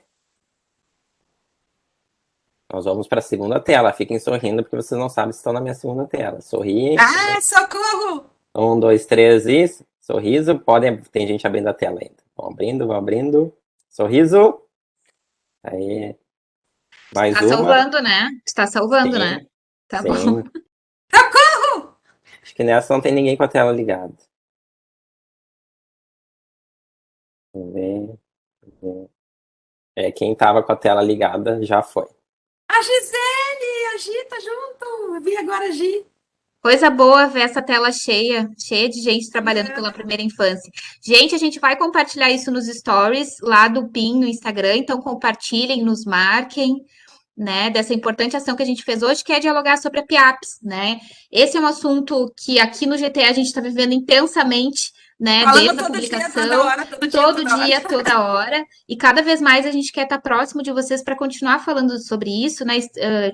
Nós vamos para a segunda tela. Fiquem sorrindo, porque vocês não sabem se estão na minha segunda tela. Sorri. Ah, socorro! 1, 2, 3 e sorriso. Tem gente abrindo a tela ainda. Vão abrindo. Sorriso. Aí. Mais Tá uma. salvando, né? Está salvando, sim, né? Tá sim. bom. Socorro! Acho que nessa não tem ninguém com a tela ligada. Vamos ver. Quem tava com a tela ligada já foi. A Gisele! A Gi tá junto! Eu vi agora a Gi. Coisa boa ver essa tela cheia de gente trabalhando pela primeira infância. Gente, a gente vai compartilhar isso nos stories lá do PIN no Instagram, então compartilhem, nos marquem, né, dessa importante ação que a gente fez hoje, que é dialogar sobre a PIAPs, né? Esse é um assunto que aqui no GT a gente está vivendo intensamente, né, Falando desde a todo dia, publicação, toda hora, todo dia, toda hora, e cada vez mais a gente quer estar próximo de vocês para continuar falando sobre isso, né,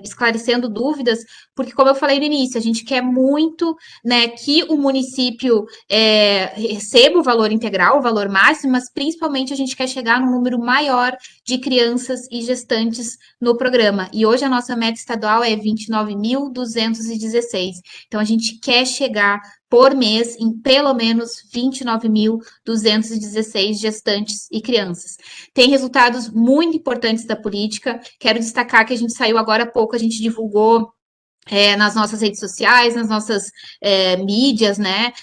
esclarecendo dúvidas, porque como eu falei no início, a gente quer muito, né, que o município receba o valor integral, o valor máximo, mas principalmente a gente quer chegar num número maior de crianças e gestantes no programa. E hoje a nossa meta estadual é 29.216. Então a gente quer chegar por mês em pelo menos 29.216 gestantes e crianças. Tem resultados muito importantes da política. Quero destacar que a gente saiu agora há pouco, a gente divulgou nas nossas redes sociais, nas nossas mídias, né,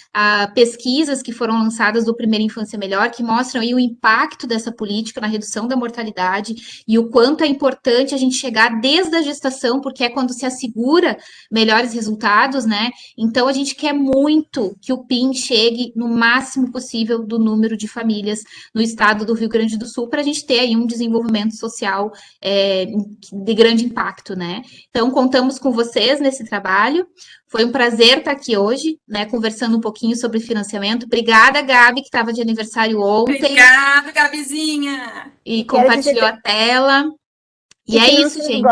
pesquisas que foram lançadas do Primeira Infância Melhor, que mostram aí o impacto dessa política na redução da mortalidade e o quanto é importante a gente chegar desde a gestação, porque é quando se assegura melhores resultados, né, então a gente quer muito que o PIN chegue no máximo possível do número de famílias no estado do Rio Grande do Sul, para a gente ter aí um desenvolvimento social de grande impacto, né, então contamos com vocês nesse trabalho. Foi um prazer estar aqui hoje, né, conversando um pouquinho sobre financiamento. Obrigada, Gabi, que estava de aniversário ontem. Obrigada, Gabizinha. E compartilhou a tela. E é isso, gente.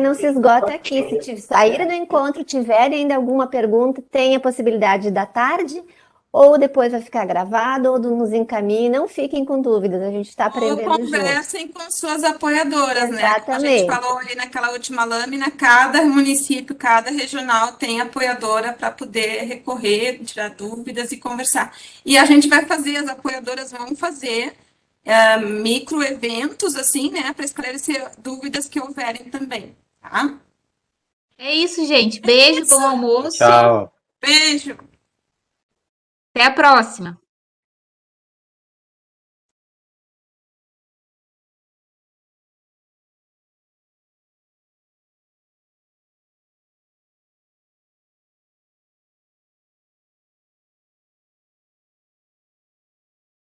Não se esgota aqui. Se sair do encontro, tiverem ainda alguma pergunta, tem a possibilidade da tarde, ou depois vai ficar gravado, ou nos encaminhe. Não fiquem com dúvidas, a gente está aprendendo junto. Ou conversem com suas apoiadoras, né? Como a Exatamente. gente falou ali naquela última lâmina, cada município, cada regional tem apoiadora para poder recorrer, tirar dúvidas e conversar. E a gente vai fazer, as apoiadoras vão fazer micro eventos, assim, né? Para esclarecer dúvidas que houverem também, tá? É isso, gente. Beijo, bom almoço. Tchau. Beijo. Até a próxima.